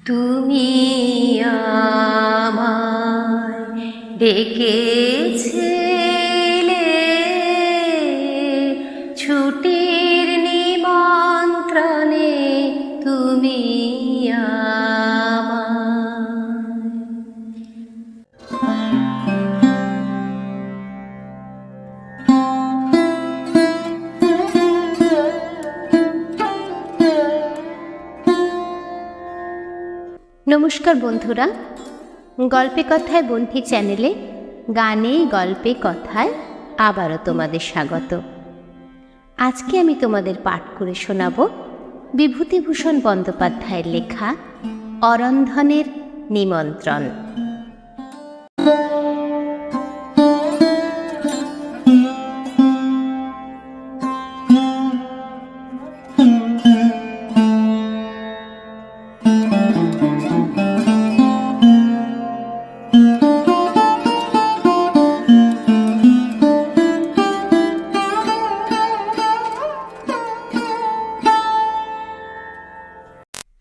তুমি আমায় ডেকেছিলে ছুটির নিমন্ত্রণে, তুমি নমস্কার বন্ধুরা, গল্পে কথায় বন্ধি চ্যানেলে গানে গল্পে কথায় আবারও তোমাদের স্বাগত। আজকে আমি তোমাদের পাঠ করে শোনাব বিভূতিভূষণ বন্দ্যোপাধ্যায়ের লেখা অরন্ধনের নিমন্ত্রণ।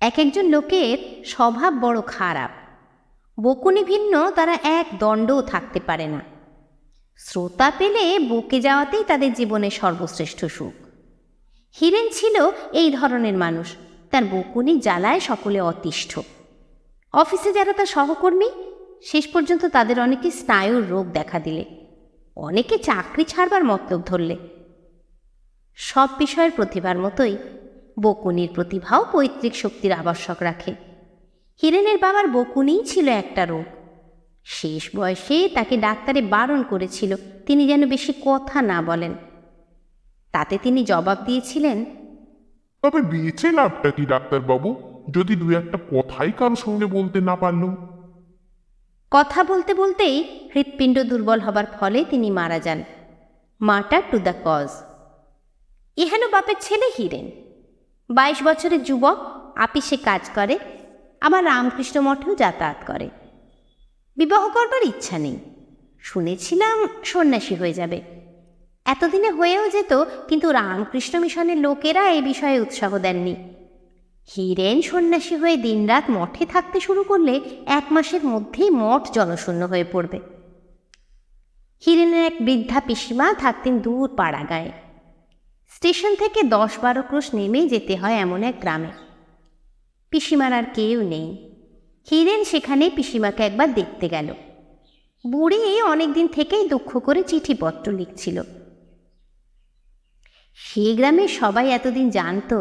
এক একজন লোকের স্বভাব বড় খারাপ। বকুনি ভিন্ন, তারা এক দণ্ডও থাকতে পারে না। শ্রোতা পেলে বকে যাওয়াতেই তাদের জীবনের সর্বশ্রেষ্ঠ সুখ। হীরেন ছিল এই ধরনের মানুষ। তার বকুনি জ্বালায় সকলে অতিষ্ঠ। অফিসে যারা তার সহকর্মী, শেষ পর্যন্ত তাদের অনেকে স্নায়ুর রোগ দেখা দিলে, অনেকে চাকরি ছাড়বার মতলব ধরলে। সব বিষয়ের প্রতিভার মতোই বকুনির প্রতিভাও পৈতৃক শক্তির আবশ্যক রাখে। হীরেনের বাবার বকুনিই ছিল একটা রোগ। শেষ বয়সে তাকে ডাক্তারে বারণ করেছিল তিনি যেন বেশি কথা না বলেন। তাতে তিনি জবাব দিয়েছিলেন, তবে বেঁচে লাভটা কি ডাক্তারবাবু, যদি দু একটা কথাই কারোর সঙ্গে বলতে না পারলুম। কথা বলতে বলতেই হৃৎপিণ্ড দুর্বল হবার ফলে তিনি মারা যান। Martyr to the cause. এ হেন বাপের ছেলে হীরেন, 22 বছরের যুবক, আপিসে কাজ করে, আবার রামকৃষ্ণ মঠেও যাতায়াত করে। বিবাহ করবার ইচ্ছা নেই, শুনেছিলাম সন্ন্যাসী হয়ে যাবে। এতদিনে হয়েও যেত, কিন্তু রামকৃষ্ণ মিশনের লোকেরা এই বিষয়ে উৎসাহ দেননি। হীরেন সন্ন্যাসী হয়ে দিনরাত মঠে থাকতে শুরু করলে 1 মাসের মধ্যেই মঠ জনশূন্য হয়ে পড়বে। হীরেনের এক বৃদ্ধা পিসিমা থাকতেন দূর পাড়া গায়ে। স্টেশন থেকে 10-12 ক্রোশ নেমে যেতে হয় এমন এক গ্রামে। পিসিমার আর কেউ নেই। হীরেন সেখানে পিসিমাকে একবার দেখতে গেল। বুড়ি অনেকদিন থেকেই দুঃখ করে চিঠিপত্র লিখছিল। সেই গ্রামের সবাই এতদিন জানত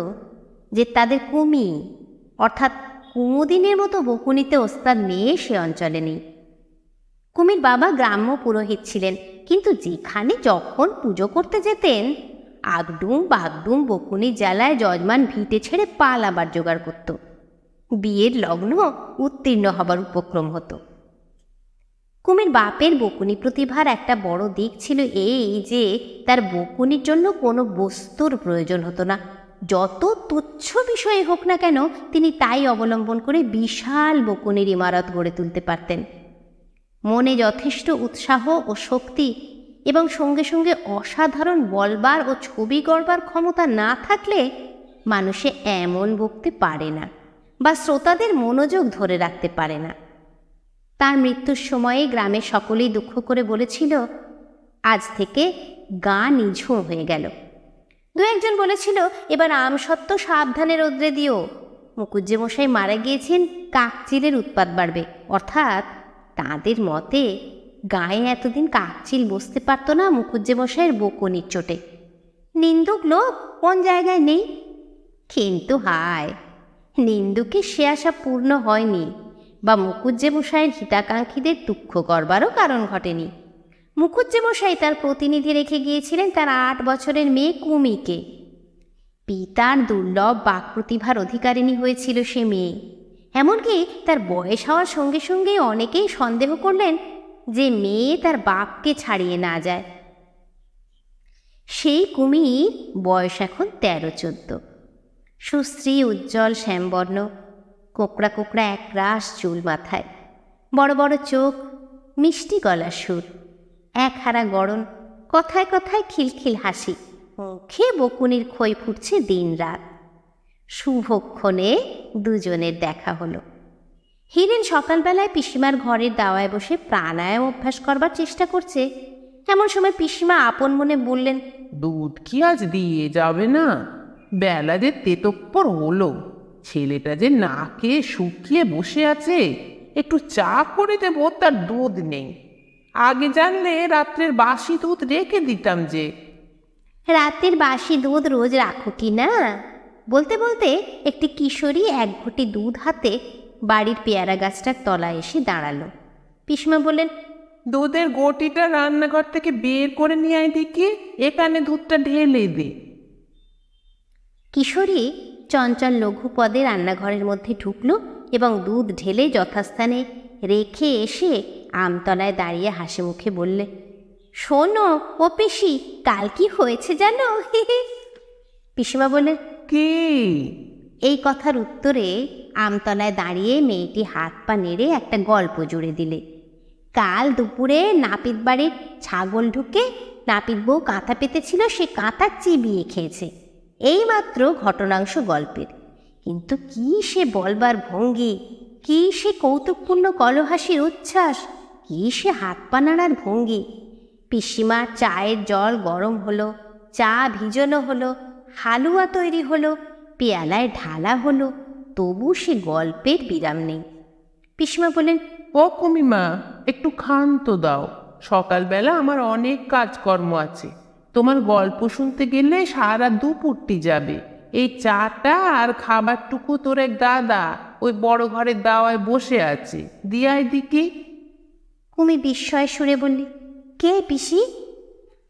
যে তাদের কুমি, অর্থাৎ কুমুদিনের মতো বকুনিতে ওস্তাদ মেয়ে সে অঞ্চলে নেই। কুমির বাবা গ্রাম্য পুরোহিত ছিলেন, কিন্তু যেখানে যখন পুজো করতে যেতেন, আগডুম বাগডুম বকুনির জ্বালায় যজমান ভিটে ছেড়ে পালাবার জোগাড় করত। বিয়ের লগ্ন উত্তীর্ণ হবার উপক্রম হতো। কুমির বাপের বকুনি প্রতিভার একটা বড় দিক ছিল এই যে তার বকুনির জন্য কোনো বস্তুর প্রয়োজন হতো না। যত তুচ্ছ বিষয়ে হোক না কেন, তিনি তাই অবলম্বন করে বিশাল বকুনির ইমারত গড়ে তুলতে পারতেন। মনে যথেষ্ট উৎসাহ ও শক্তি এবং সঙ্গে সঙ্গে অসাধারণ বলবার ও ছবি গড়বার ক্ষমতা না থাকলে মানুষে এমন বকতে পারে না বা শ্রোতাদের মনোযোগ ধরে রাখতে পারে না। তার মৃত্যুর সময়ে গ্রামের সকলেই দুঃখ করে বলেছিল, আজ থেকে গা নিঝুম হয়ে গেল। 2-1 বলেছিল, এবার আমসত্ত্ব সাবধানে রোদ্রে দিও, মুকুজ্জে মশাই মারা গিয়েছেন, কাকচিলের উৎপাত বাড়বে। অর্থাৎ তাঁদের মতে গায়ে এতদিন কাকচিল বসতে পারত না মুকুজ্জে মশাইয়ের বকুনির চোটে। নিন্দুক লোক কোন জায়গায় নেই। কিন্তু হায়, নিন্দুকে সে আশা পূর্ণ হয়নি, বা মুকুজ্জে মশাইয়ের হিতাকাঙ্ক্ষীদের দুঃখ করবারও কারণ ঘটেনি। মুকুজ্জে মশাই তার প্রতিনিধি রেখে গিয়েছিলেন তার 8 বছরের মেয়ে কুমিকে। পিতার দুর্লভ বাক প্রতিভার অধিকারিণী হয়েছিল সে মেয়ে। এমনকি তার বয়স হওয়ার সঙ্গে সঙ্গে অনেকেই সন্দেহ করলেন যে মেয়ে তার বাপকে ছাড়িয়ে না যায়। সেই কুমির বয়স এখন 13-14। সুশ্রী উজ্জ্বল শ্যামবর্ণ, কোকড়া কোকড়া একরাশ চুল মাথায়, বড় বড় চোখ, মিষ্টি গলার সুর, একহারা গড়ন, কথায় কথায় খিলখিল হাসি, মুখে বকুনির খই ফুটছে দিন রাত। শুভক্ষণে দুজনের দেখা হলো। হিরেন সকালবেলায় পিসিমার ঘরের দাওয়ায় বসে প্রাণায়াম অভ্যাস করবার চেষ্টা করছে। এমন সময় পিসিমা আপন মনে বললেন, দুধ কি আজ দিয়ে যাবে না? বেলা যে তেতপ্পর হলো, ছেলেটা যে না খেয়ে শুকিয়ে বসে আছে, একটু চা করে দেবো, তার দুধ নেই। আগে জানলে রাত্রের বাসি দুধ রেখে দিতাম যে। রাতের বাসি দুধ রোজ রাখো কি না? বলতে বলতে একটি কিশোরী এক ঘটি দুধ হাতে বাড়ির পেয়ারা গাছটার তলায় এসে দাঁড়ালো। পিসিমা বললেন, দুধের গটিটা রান্নাঘর থেকে বের করে নিয়ে আয় দেখি, এখানে দুধটা ঢেলে দে। কিশোরী চঞ্চল লঘু পদে রান্নাঘরের মধ্যে ঢুকলো এবং দুধ ঢেলে যথাস্থানে রেখে এসে আমতলায় দাঁড়িয়ে হাসি মুখে বললে, শোনো ও পিসি, কাল কি হয়েছে জানো? পিসিমা বললেন, কি? এই কথার উত্তরে আমতলায় দাঁড়িয়ে মেয়েটি হাত পা নেড়ে একটা গল্প জুড়ে দিলে। কাল দুপুরে নাপিত বাড়ির ছাগল ঢুকে নাপিত বউ কাঁথা পেতেছিল, সে কাঁথা চিবিয়ে খেয়েছে। এইমাত্র ঘটনাংশ গল্পের, কিন্তু কি সে বলবার ভঙ্গি, কি সে কৌতুকপূর্ণ কলহাসির উচ্ছ্বাস, কি সে হাত পা নাড়ার ভঙ্গি! পিসিমার চায়ের জল গরম হলো, চা ভিজানো হলো, হালুয়া তৈরি হলো, পেয়ালায় ঢালা হলো, তবু সে গল্পের বিরাম নেই। পিসিমা বললেন, ও কুমিমা, একটু ক্ষান্ত দাও, সকালবেলা আমার অনেক কাজকর্ম আছে। তোমার গল্প শুনতে গেলে সারা দুপুরটি যাবে। এই চাটা আর খাবারটুকু তোর এক দাদা ওই বড় ঘরের দাওয়ায় বসে আছে, দিয়াই দিকে। কুমি বিস্ময় সুরে বললি, কে পিসি?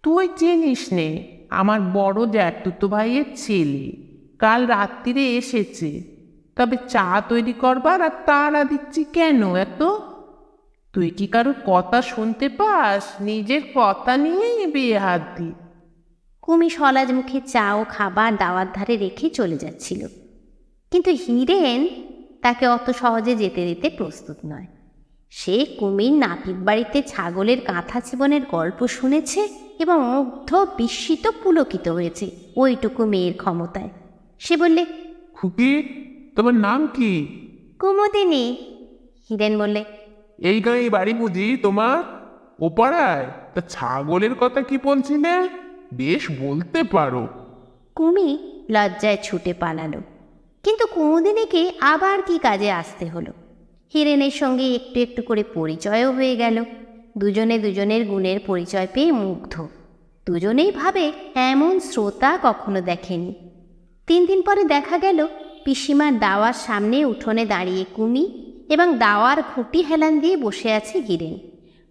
তুই চিনিস নে, আমার বড় জ্যাঠতুতো ভাইয়ের ছেলে, কাল রাত্রিরে এসেছে। তবে চা তৈরি করবার আর তাড়া দিচ্ছি কেন এত? তুই কি কারোর কথা শুনতে পাস? নিজের কথা নিয়েই বিয়ে হাত দি। কুমি সলাজ মুখে চা ও খাবার দাওয়ার ধারে রেখে চলে যাচ্ছিল, কিন্তু হিরেন তাকে অত সহজে যেতে দিতে প্রস্তুত নয়। সে কুমির নাপিত বাড়িতে ছাগলের কাঁথা জীবনের গল্প শুনেছে এবং মুগ্ধ, বিস্মিত, পুলকিত হয়েছে ওইটুকু মেয়ের ক্ষমতায়। সে বললে, খুকি, তোমার নাম কি? কুমুদিনী। হিরেন বললে, এই গাঁয়ে বাড়ি বুঝি তোমার? ও পাড়ায়? তা ছাগলের কথা কি বলছিলে? বেশ বলতে পারো। কুমি লজ্জায় ছুটে পালালো, কিন্তু কুমুদিনীকে আবার কি কাজে আসতে হলো। হিরেনের সঙ্গে একটু একটু করে পরিচয়ও হয়ে গেল। দুজনে দুজনের গুণের পরিচয় পেয়ে মুগ্ধ। দুজনেই ভাবে এমন শ্রোতা কখনো দেখেনি। 3 দিন পরে দেখা গেল পিসিমার দাওয়ার সামনে উঠোনে দাঁড়িয়ে কুমি এবং দাওয়ার খুঁটি হেলান দিয়ে বসে আছে হিরেন।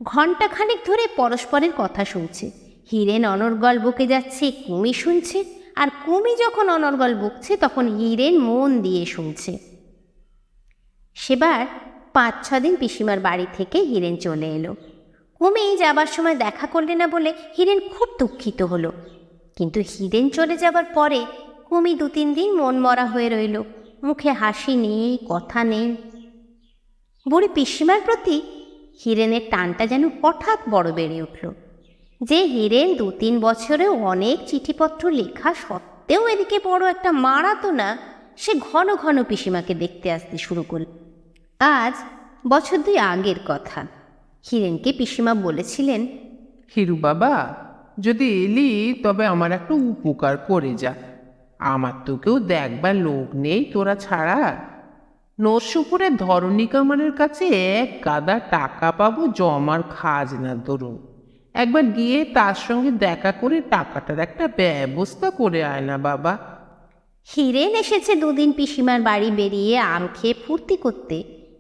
ঘণ্টাখানেক ধরে পরস্পরের কথা শুনছে। হিরেন অনর্গল বকে যাচ্ছে, কুমি শুনছে, আর কুমি যখন অনর্গল বকছে তখন হিরেন মন দিয়ে শুনছে। সেবার 5-6 দিন পিসিমার বাড়ি থেকে হিরেন চলে এলো। কুমি যাবার সময় দেখা করলে না বলে হিরেন খুব দুঃখিত হলো। কিন্তু হিরেন চলে যাবার পরে কুমি 2-3 দিন মন মরা হয়ে রইল, মুখে হাসি নেই, কথা নেই। বুড়ি পিসিমার প্রতি হিরেনের টানটা যেন হঠাৎ বড় বেড়ে উঠল। যে হিরেন 2-3 বছরেও অনেক চিঠিপত্র লেখা সত্ত্বেও এদিকে বড় একটা মারাতো না, সে ঘন ঘন পিসিমাকে দেখতে আসতে শুরু করল। আজ বছর 2 আগের কথা। হিরেনকে পিসিমা বলেছিলেন, হিরু বাবা, যদি এলি তবে আমার একটা উপকার করে যা। আমার তো কেউ দেখবার লোক নেই তোরা ছাড়া। নরসিংপুরের ধরণী কামারের কাছে এক গাদা টাকা পাবো জমার খাজনা ধরুন। একবার গিয়ে তার সঙ্গে দেখা করে টাকাটার একটা ব্যবস্থা করে আয় না বাবা। হিরেন এসেছে 2 দিন পিসিমার বাড়ি বেরিয়ে আম খেয়ে ফুর্তি করতে।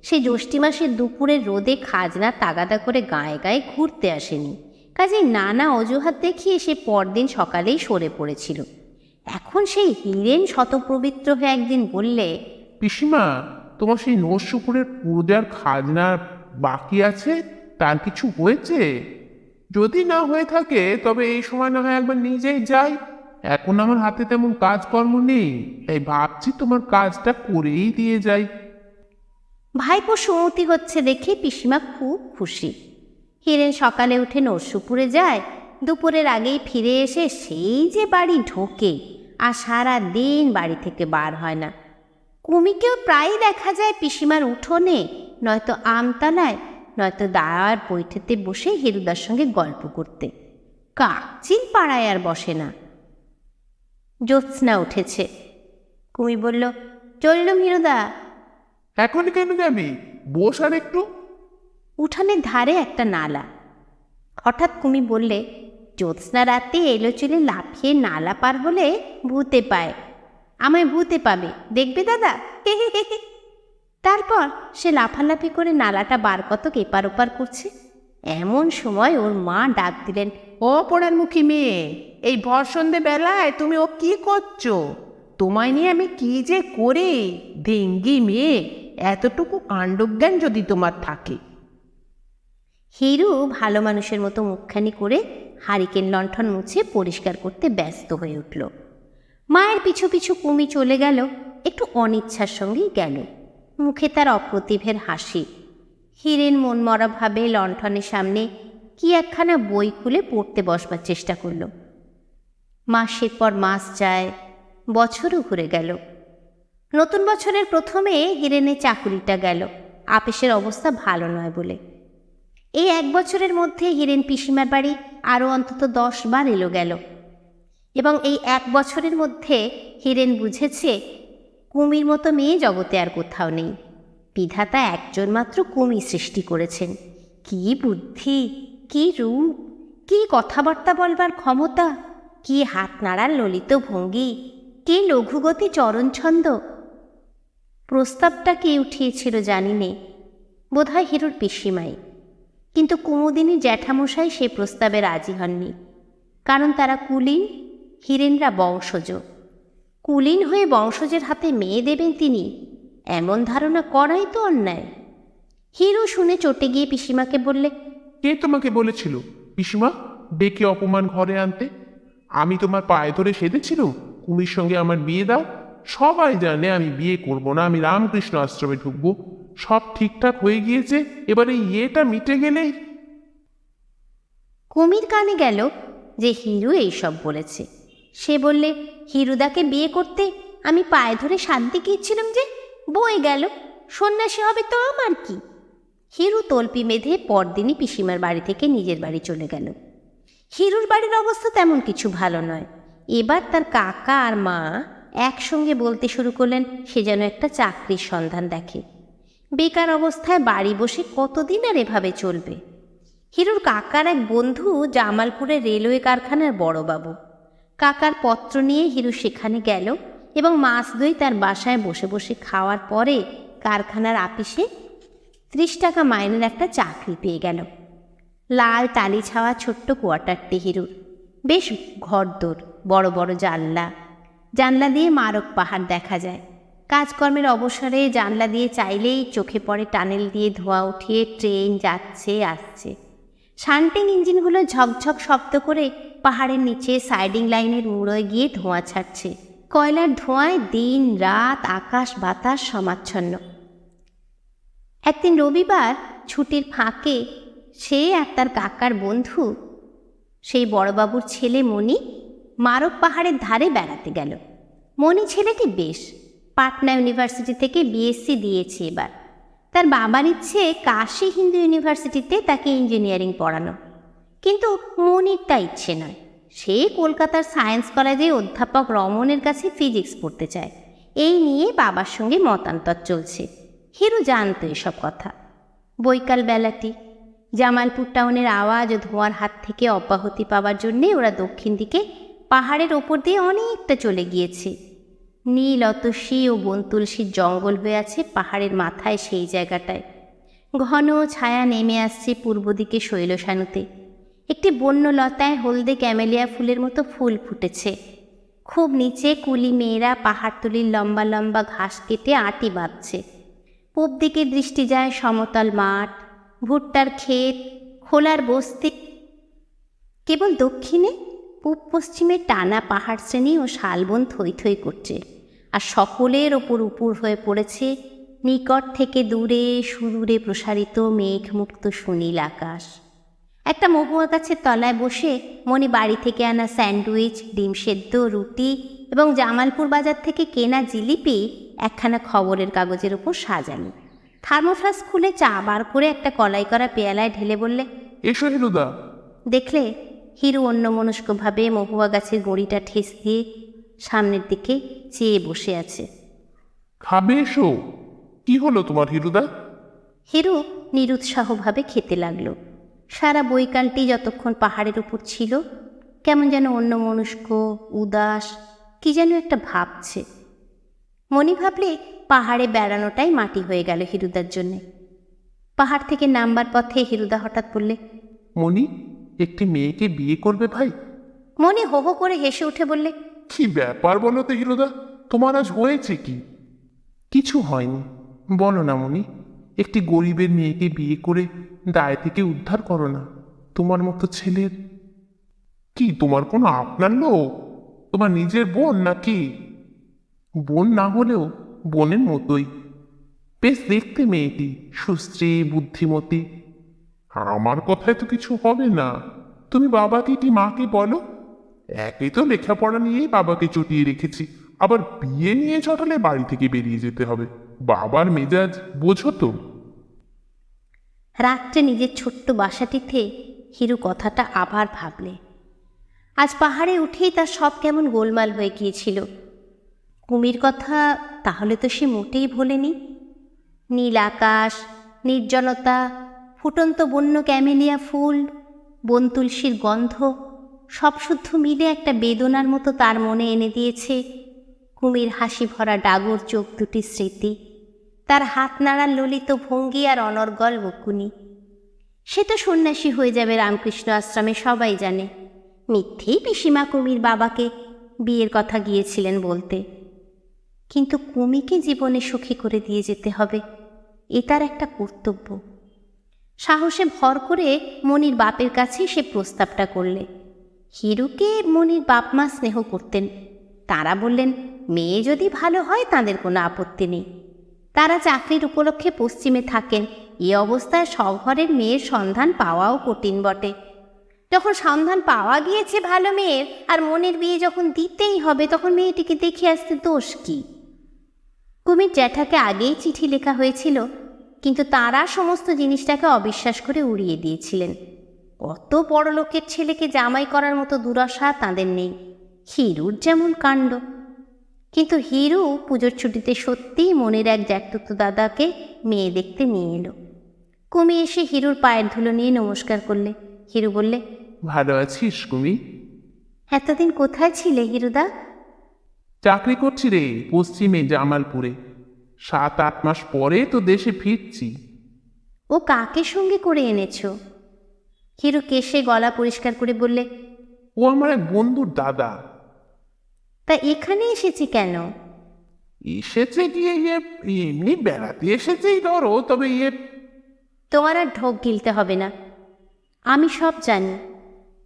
সে জ্যৈষ্ঠী মাসের দুপুরের রোদে খাজনা তাগাদা করে গায়ে গায়ে ঘুরতে আসেনি। কাজেই নানা অজুহাত দেখিয়ে সে পরদিন সকালেই সরে পড়েছিল। এখন সেই হিরেন শতপবিত্র হয়ে একদিন বললে, পিসিমা, তোমার সেই নরসিংপুরের পূজার খাজনা বাকি আছে, তার কিছু হয়েছে? যদি না হয়ে থাকে তবে এই সময় না হয় একবার নিজেই যাই। এখন আমার হাতে তেমন কাজকর্ম নেই, তাই ভাবছি তোমার কাজটা করেই দিয়ে যাই। ভাইপো সুমতি হচ্ছে দেখে পিসিমা খুব খুশি। হিরেন সকালে উঠে নরসিংপুরে যায়, দুপুরের আগেই ফিরে এসে সেই যে বাড়ি ঢোকে আর সারা দিন বাড়ি থেকে বার হয় না। কুমিকেও প্রায়ই দেখা যায় পিসিমার উঠোনে নয়তো আমতলায়, নয়তো দাওয়ার বৈঠেতে বসে হিরুদার সঙ্গে গল্প করতে। কাকচিল পাড়ায় আর বসে না। জ্যোৎস্না উঠেছে। কুমি বলল, চললুম হিরুদা। এখন কেন যাবি? বস আর একটু। উঠানের ধারে একটা নালা। হঠাৎ কুমি বললে, জ্যোৎস্না রাতে এলো চলে লাফিয়ে নালা পার হলে ভূতে পায়। আমায় ভূতে পাবে, দেখবে দাদা। তারপর সে লাফালাফি করে নালাটা বার কতক এপার ওপার করছে। এমন সময় ওর মা ডাক দিলেন, ও পোড়ার মুখী মেয়ে, এই ভর সন্ধে বেলায় তুমি ও কি করছো? তোমায় নিয়ে আমি কি যে করি! ডেঙ্গি মেয়ে, এতটুকু কাণ্ডজ্ঞান যদি তোমার থাকে। হিরু ভালো মানুষের মতো মুখখানি করে হারিকেন লণ্ঠন মুছে পরিষ্কার করতে ব্যস্ত হয়ে উঠল। মায়ের পিছু পিছু কুমি চলে গেল, একটু অনিচ্ছার সঙ্গেই গেল। মুখে তার অপ্রতিভের হাসি। হীরেন মনমরা ভাবে লণ্ঠনের সামনে কি একখানা বই খুলে পড়তে বসবার চেষ্টা করল। মাসের পর মাস যায়, বছরও ঘুরে গেল। নতুন বছরের প্রথমে হীরেনের চাকুরিটা গেল, আপিসের অবস্থা ভালো নয় বলে। এই 1 বছরের মধ্যে হীরেন পিসিমার বাড়ি আরও অন্তত 10 বার এলো গেল, এবং এই 1 বছরের মধ্যে হীরেন বুঝেছে কুমির মতো মেয়ে জগতে আর কোথাও নেই। বিধাতা একজন মাত্র কুমি সৃষ্টি করেছেন। কি বুদ্ধি, কি রূপ, কি কথাবার্তা বলবার ক্ষমতা, কি হাত নাড়ার ললিত ভঙ্গি, কি লঘুগতি চরণছন্দ। প্রস্তাবটা কে উঠিয়েছিল জানি নে, বোধহয় হিরুর পিসিমাই। কিন্তু কুমুদিনী জ্যাঠামশাই সে প্রস্তাবে রাজি হননি, কারণ তারা কুলীন, হীরেনরা বংশজ। কুলীন হয়ে বংশজের হাতে মেয়ে দেবেন তিনি, এমন ধারণা করাই তো অন্যায়। হিরু শুনে চটে গিয়ে পিসিমাকে বললে, কে তোমাকে বলেছিল পিসিমা ডেকে অপমান ঘরে আনতে? আমি তোমার পায়ে ধরে সেধেছিল কুমির সঙ্গে আমার বিয়ে দাও? সবাই জানে আমি বিয়ে করব না, আমি রামকৃষ্ণ আশ্রমে ঢুকবো। সব ঠিকঠাক হয়ে গিয়েছে, এবারে ইয়েটা মিটে গেলেই। কুমির কানে গেল যে হিরু এইসব বলেছে। সে বললে, হিরুদাকে বিয়ে করতে আমি পায়ে ধরে শান্তি গিয়েছিলাম যে, বয়ে গেল, সন্ন্যাসী হবে তো আমার কি। হিরু তল্পি মেধে পরদিনই পিসিমার বাড়ি থেকে নিজের বাড়ি চলে গেল। হিরুর বাড়ির অবস্থা তেমন কিছু ভালো নয়। এবার তার কাকা আর মা একসঙ্গে বলতে শুরু করলেন সে যেন একটা চাকরির সন্ধান দেখে। বেকার অবস্থায় বাড়ি বসে কতদিন আর এভাবে চলবে। হিরুর কাকার এক বন্ধু জামালপুরের রেলওয়ে কারখানার বড়বাবু। কাকার পত্র নিয়ে হিরু সেখানে গেল এবং মাস 2 তার বাসায় বসে বসে খাওয়ার পরে কারখানার আপিসে 30 টাকা মাইনের একটা চাকরি পেয়ে গেল। লাল টালি ছাওয়া ছোট্ট কোয়ার্টারটি হিরুর, বেশ ঘরদোর, বড় বড় জানলা, জানলা দিয়ে মারক পাহাড় দেখা যায়। কাজকর্মের অবসরে জানলা দিয়ে চাইলেই চোখে পড়ে টানেল দিয়ে ধোঁয়া উঠিয়ে ট্রেন যাচ্ছে আসছে। শান্টিং ইঞ্জিনগুলো ঝকঝক শব্দ করে পাহাড়ের নিচে সাইডিং লাইনের মুড়োয় গিয়ে ধোঁয়া ছাড়ছে। কয়লার ধোঁয়ায় দিন রাত আকাশ বাতাস সমাচ্ছন্ন। একদিন রবিবার ছুটির ফাঁকে সে আর তার কাকার বন্ধু, সেই বড়বাবুর ছেলে মণি, মারক পাহাড়ের ধারে বেড়াতে গেল। মণি ছেলেটি বেশ, পাটনা ইউনিভার্সিটি থেকে বিএসসি দিয়েছে এবার। তার বাবার ইচ্ছে কাশী হিন্দু ইউনিভার্সিটিতে তাকে ইঞ্জিনিয়ারিং পড়ানো, কিন্তু মনির তা ইচ্ছে নয়। সে কলকাতার সায়েন্স কলেজে অধ্যাপক রমনের কাছে ফিজিক্স পড়তে চায়। এই নিয়ে বাবার সঙ্গে মতান্তর চলছে। হিরু জানতো এসব কথা। বৈকাল বেলাটি জামালপুর টাউনের আওয়াজ ও ধোঁয়ার হাত থেকে অব্যাহতি পাওয়ার জন্যে ওরা দক্ষিণ দিকে পাহাড়ের ওপর দিয়ে অনেকটা চলে গিয়েছে। নীল অতসী ও বনতুলসীর জঙ্গল হয়ে আছে পাহাড়ের মাথায়। সেই জায়গাটায় ঘন ছায়া নেমে আসছে পূর্ব দিকে শৈলসানুতে। একটি বন্যলতায় হলদে ক্যামেলিয়া ফুলের মতো ফুল ফুটেছে। খুব নিচে কুলি মেয়েরা পাহাড়তলির লম্বা লম্বা ঘাস কেটে আঁটি বাঁধছে। পূব দিকে দৃষ্টি যায় সমতল মাঠ, ভুট্টার ক্ষেত, খোলার বস্তি। কেবল দক্ষিণে পূব পশ্চিমে টানা পাহাড় শ্রেণী ও শালবন থই থই করছে, আর সকলের ওপর উপুর হয়ে পড়েছে নিকট থেকে দূরে সুদূরে প্রসারিত মেঘমুক্ত সুনীল আকাশ। একটা মহুয়া গাছের তলায় বসে মনি বাড়ি থেকে আনা স্যান্ডউইচ, ডিম সেদ্ধ, রুটি এবং জামালপুর বাজার থেকে কেনা জিলিপি একখানা খবরের কাগজের ওপর সাজানো। থার্মোফ্লাস্ক খুলে চা বার করে একটা কলাই করা পেয়ালায় ঢেলে বললে, এসো হিরুদা। দেখলে হিরু অন্যমনস্কভাবে মহুয়া গাছের গড়িটা ঠেস দিয়ে সামনের দিকে চেয়ে বসে আছে। খাবে এসো। কি হলো তোমার হিরুদা? হিরু নিরুৎসাহভাবে খেতে লাগলো। সারা বৈকালটি যতক্ষণ পাহাড়ের উপর ছিল কেমন যেন অন্যমনস্ক, উদাস, কি যেন একটা ভাবছে। মনি ভাবলে পাহাড়ে বেড়ানোটাই মাটি হয়ে গেল হিরুদার জন্যে। পাহাড় থেকে নামবার পথে হিরুদা হঠাৎ বললে, মনি, একটি মেয়েকে বিয়ে করবে ভাই? মনি হো হো করে হেসে উঠে বললে, কি ব্যাপার বলো তো হিরুদা, তোমার আজ হয়েছে কি? কিছু হয়নি, বলো না মনি। একটি গরিবের মেয়েকে বিয়ে করে দায় থেকে উদ্ধার করো না। তোমার মতো ছেলের কি তোমার কোনো আপনার লোক? তোমার নিজের বোন নাকি? বোন না হলেও বোনের মতোই। বেশ দেখতে মেয়েটি, সুশ্রী, বুদ্ধিমতী। আমার কথায় তো কিছু হবে না। তুমি বাবাকে কি মাকে বলো। একই তো লেখাপড়া নিয়েই বাবাকে চটিয়ে রেখেছি, আবার বিয়ে নিয়ে চটালে বাড়ি থেকে বেরিয়ে যেতে হবে। বাবার মেজাজ বোঝো তো। রাত্রে নিজের ছোট্ট বাসাটিতে হিরু কথাটা আবার ভাবলে। আজ পাহাড়ে উঠেই তার সব কেমন গোলমাল হয়ে গিয়েছিল। কুমির কথা তাহলে তো সে মোটেই ভোলেনি। নীল আকাশ, নির্জনতা, ফুটন্ত বন্য ক্যামেলিয়া ফুল, বন তুলসীর গন্ধ সব শুদ্ধ মিলে একটা বেদনার মতো তার মনে এনে দিয়েছে কুমির হাসি ভরা ডাগর চোখ দুটি স্মৃতি, তার হাত নাড়ার ললিত ভঙ্গি আর অনর্গল বকুনি। সে তো সন্ন্যাসী হয়ে যাবে রামকৃষ্ণ আশ্রমে, সবাই জানে। মিথ্যেই পিসিমা কুমির বাবাকে বিয়ের কথা গিয়েছিলেন বলতে। কিন্তু কুমিকে জীবনে সুখী করে দিয়ে যেতে হবে, এ তার একটা কর্তব্য। সাহসে ভর করে মনির বাপের কাছে সে প্রস্তাবটা করলে। হিরুকে মনির বাপ মা স্নেহ করতেন। তারা বললেন মেয়ে যদি ভালো হয় তাদের কোনো আপত্তি নেই। তারা চাকরির উপলক্ষে পশ্চিমে থাকেন। এ অবস্থায় শহরের মেয়ের সন্ধান পাওয়াও কঠিন বটে। যখন সন্ধান পাওয়া গিয়েছে ভালো মেয়ের, আর মনের বিয়ে যখন দিতেই হবে, তখন মেয়েটিকে দেখে আসতে দোষ কি? কুমির জ্যাঠাকে আগেই চিঠি লেখা হয়েছিল, কিন্তু তারা সমস্ত জিনিসটাকে অবিশ্বাস করে উড়িয়ে দিয়েছিলেন। কত বড় লোকের ছেলেকে জামাই করার মতো দুরাশা তাদের নেই। হিরুর যেমন কাণ্ড। কিন্তু হিরু পুজোর ছুটিতে সত্যিই মনের এক জ্যাঠতুতো দাদাকে মেয়ে দেখতে নিয়ে এলো। কুমি এসে হিরুর পায়ের ধুলো নিয়ে নমস্কার করলে। হিরু বললে, ভালো আছিস কুমি? এতদিন কোথায় ছিলে হিরুদা? চাকরি করছি রে, পশ্চিমে জামালপুরে। 7-8 মাস পরে তো দেশে ফিরছি। ও কাকে সঙ্গে করে এনেছো? হিরু কেশে গলা পরিষ্কার করে বললে, ও আমার এক বন্ধুর দাদা। তা এখানে এসেছি কেন? এসেছে গিয়ে এমনি বেড়াতে এসেছেই ধরো, তবে তোমার আর ঢোক গিলতে হবে না, আমি সব জানি।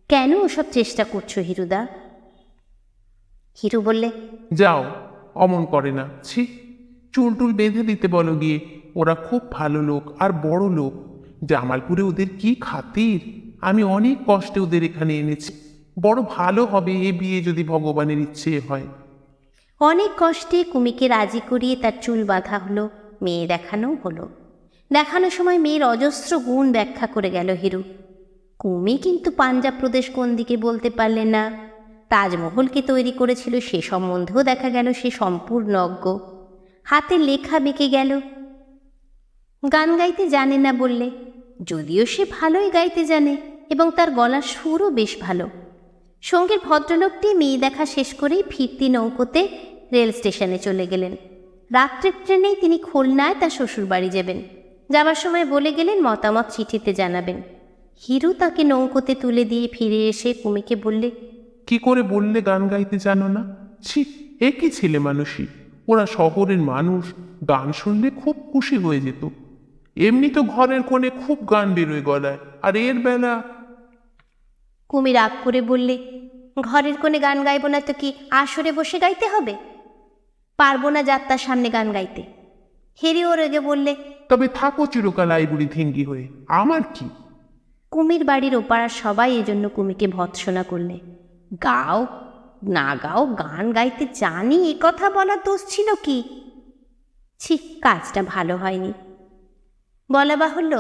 কেন ওসব চেষ্টা করছো হিরুদা? হিরু বললে, যাও, অমন করে না। ছি, চুল টুল বেঁধে দিতে বলো গিয়ে। ওরা খুব ভালো লোক আর বড় লোক। জামালপুরে ওদের কি খাতির। আমি অনেক কষ্টে ওদের এখানে এনেছি। বড় ভালো হবে এ বিয়ে যদি ভগবানের ইচ্ছে হয়। অনেক কষ্টে কুমিকে রাজি করিয়ে তার চুল বাঁধা হলো, মেয়ে দেখানো হলো। দেখানোর সময় মেয়ের অজস্র গুণ ব্যাখ্যা করে গেল হিরু। কুমি কিন্তু পাঞ্জাব প্রদেশ কোন দিকে বলতে পারলেন না। তাজমহলকে তৈরি করেছিল সে সম্বন্ধেও দেখা গেল সে সম্পূর্ণ অজ্ঞ। হাতে লেখা বেঁকে গেল। গান গাইতে জানে না বললে, যদিও সে ভালোই গাইতে জানে এবং তার গলার সুরও বেশ ভালো। সঙ্গীর ভদ্রলোকটি মেয়ে দেখা শেষ করেই ফিরতি নৌকোতে রেল স্টেশনে চলে গেলেন। রাত্রের ট্রেনেই তিনি খুলনায় তার শ্বশুরবাড়ি যাবেন। যাবার সময় বলে গেলেন মতামত চিঠিতে জানাবেন। হিরু তাকে নৌকোতে তুলে দিয়ে ফিরে এসে কুমিকে বললে, কি করে বললে গান গাইতে জানো না? ছি, এ কি ছেলে মানুষই। ওরা শহরের মানুষ, গান শুনলে খুব খুশি হয়ে যেত। এমনি তো ঘরের কোণে খুব গান বেরোয় গলায়, আর এর বেলা। কুমি রাগ করে বললে, ঘরের কোণে গান গাইব না তো কি আসরে বসে গাইতে হবে? পারবো না যাত্রার সামনে গান গাইতে। হিরিও রেগে বললে, তবে থাকো চিরকাল আইবুড়ি থিঙ্গি হয়ে, আমার কি। কুমির বাড়ির ওপাড়ার সবাই এজন্য কুমিকে ভৎসনা করলে। গাও না গাও, গান গাইতে জানি এ কথা বলার দোষ ছিল কি? ছি, কাজটা ভালো হয়নি। বলা বাহুল্য,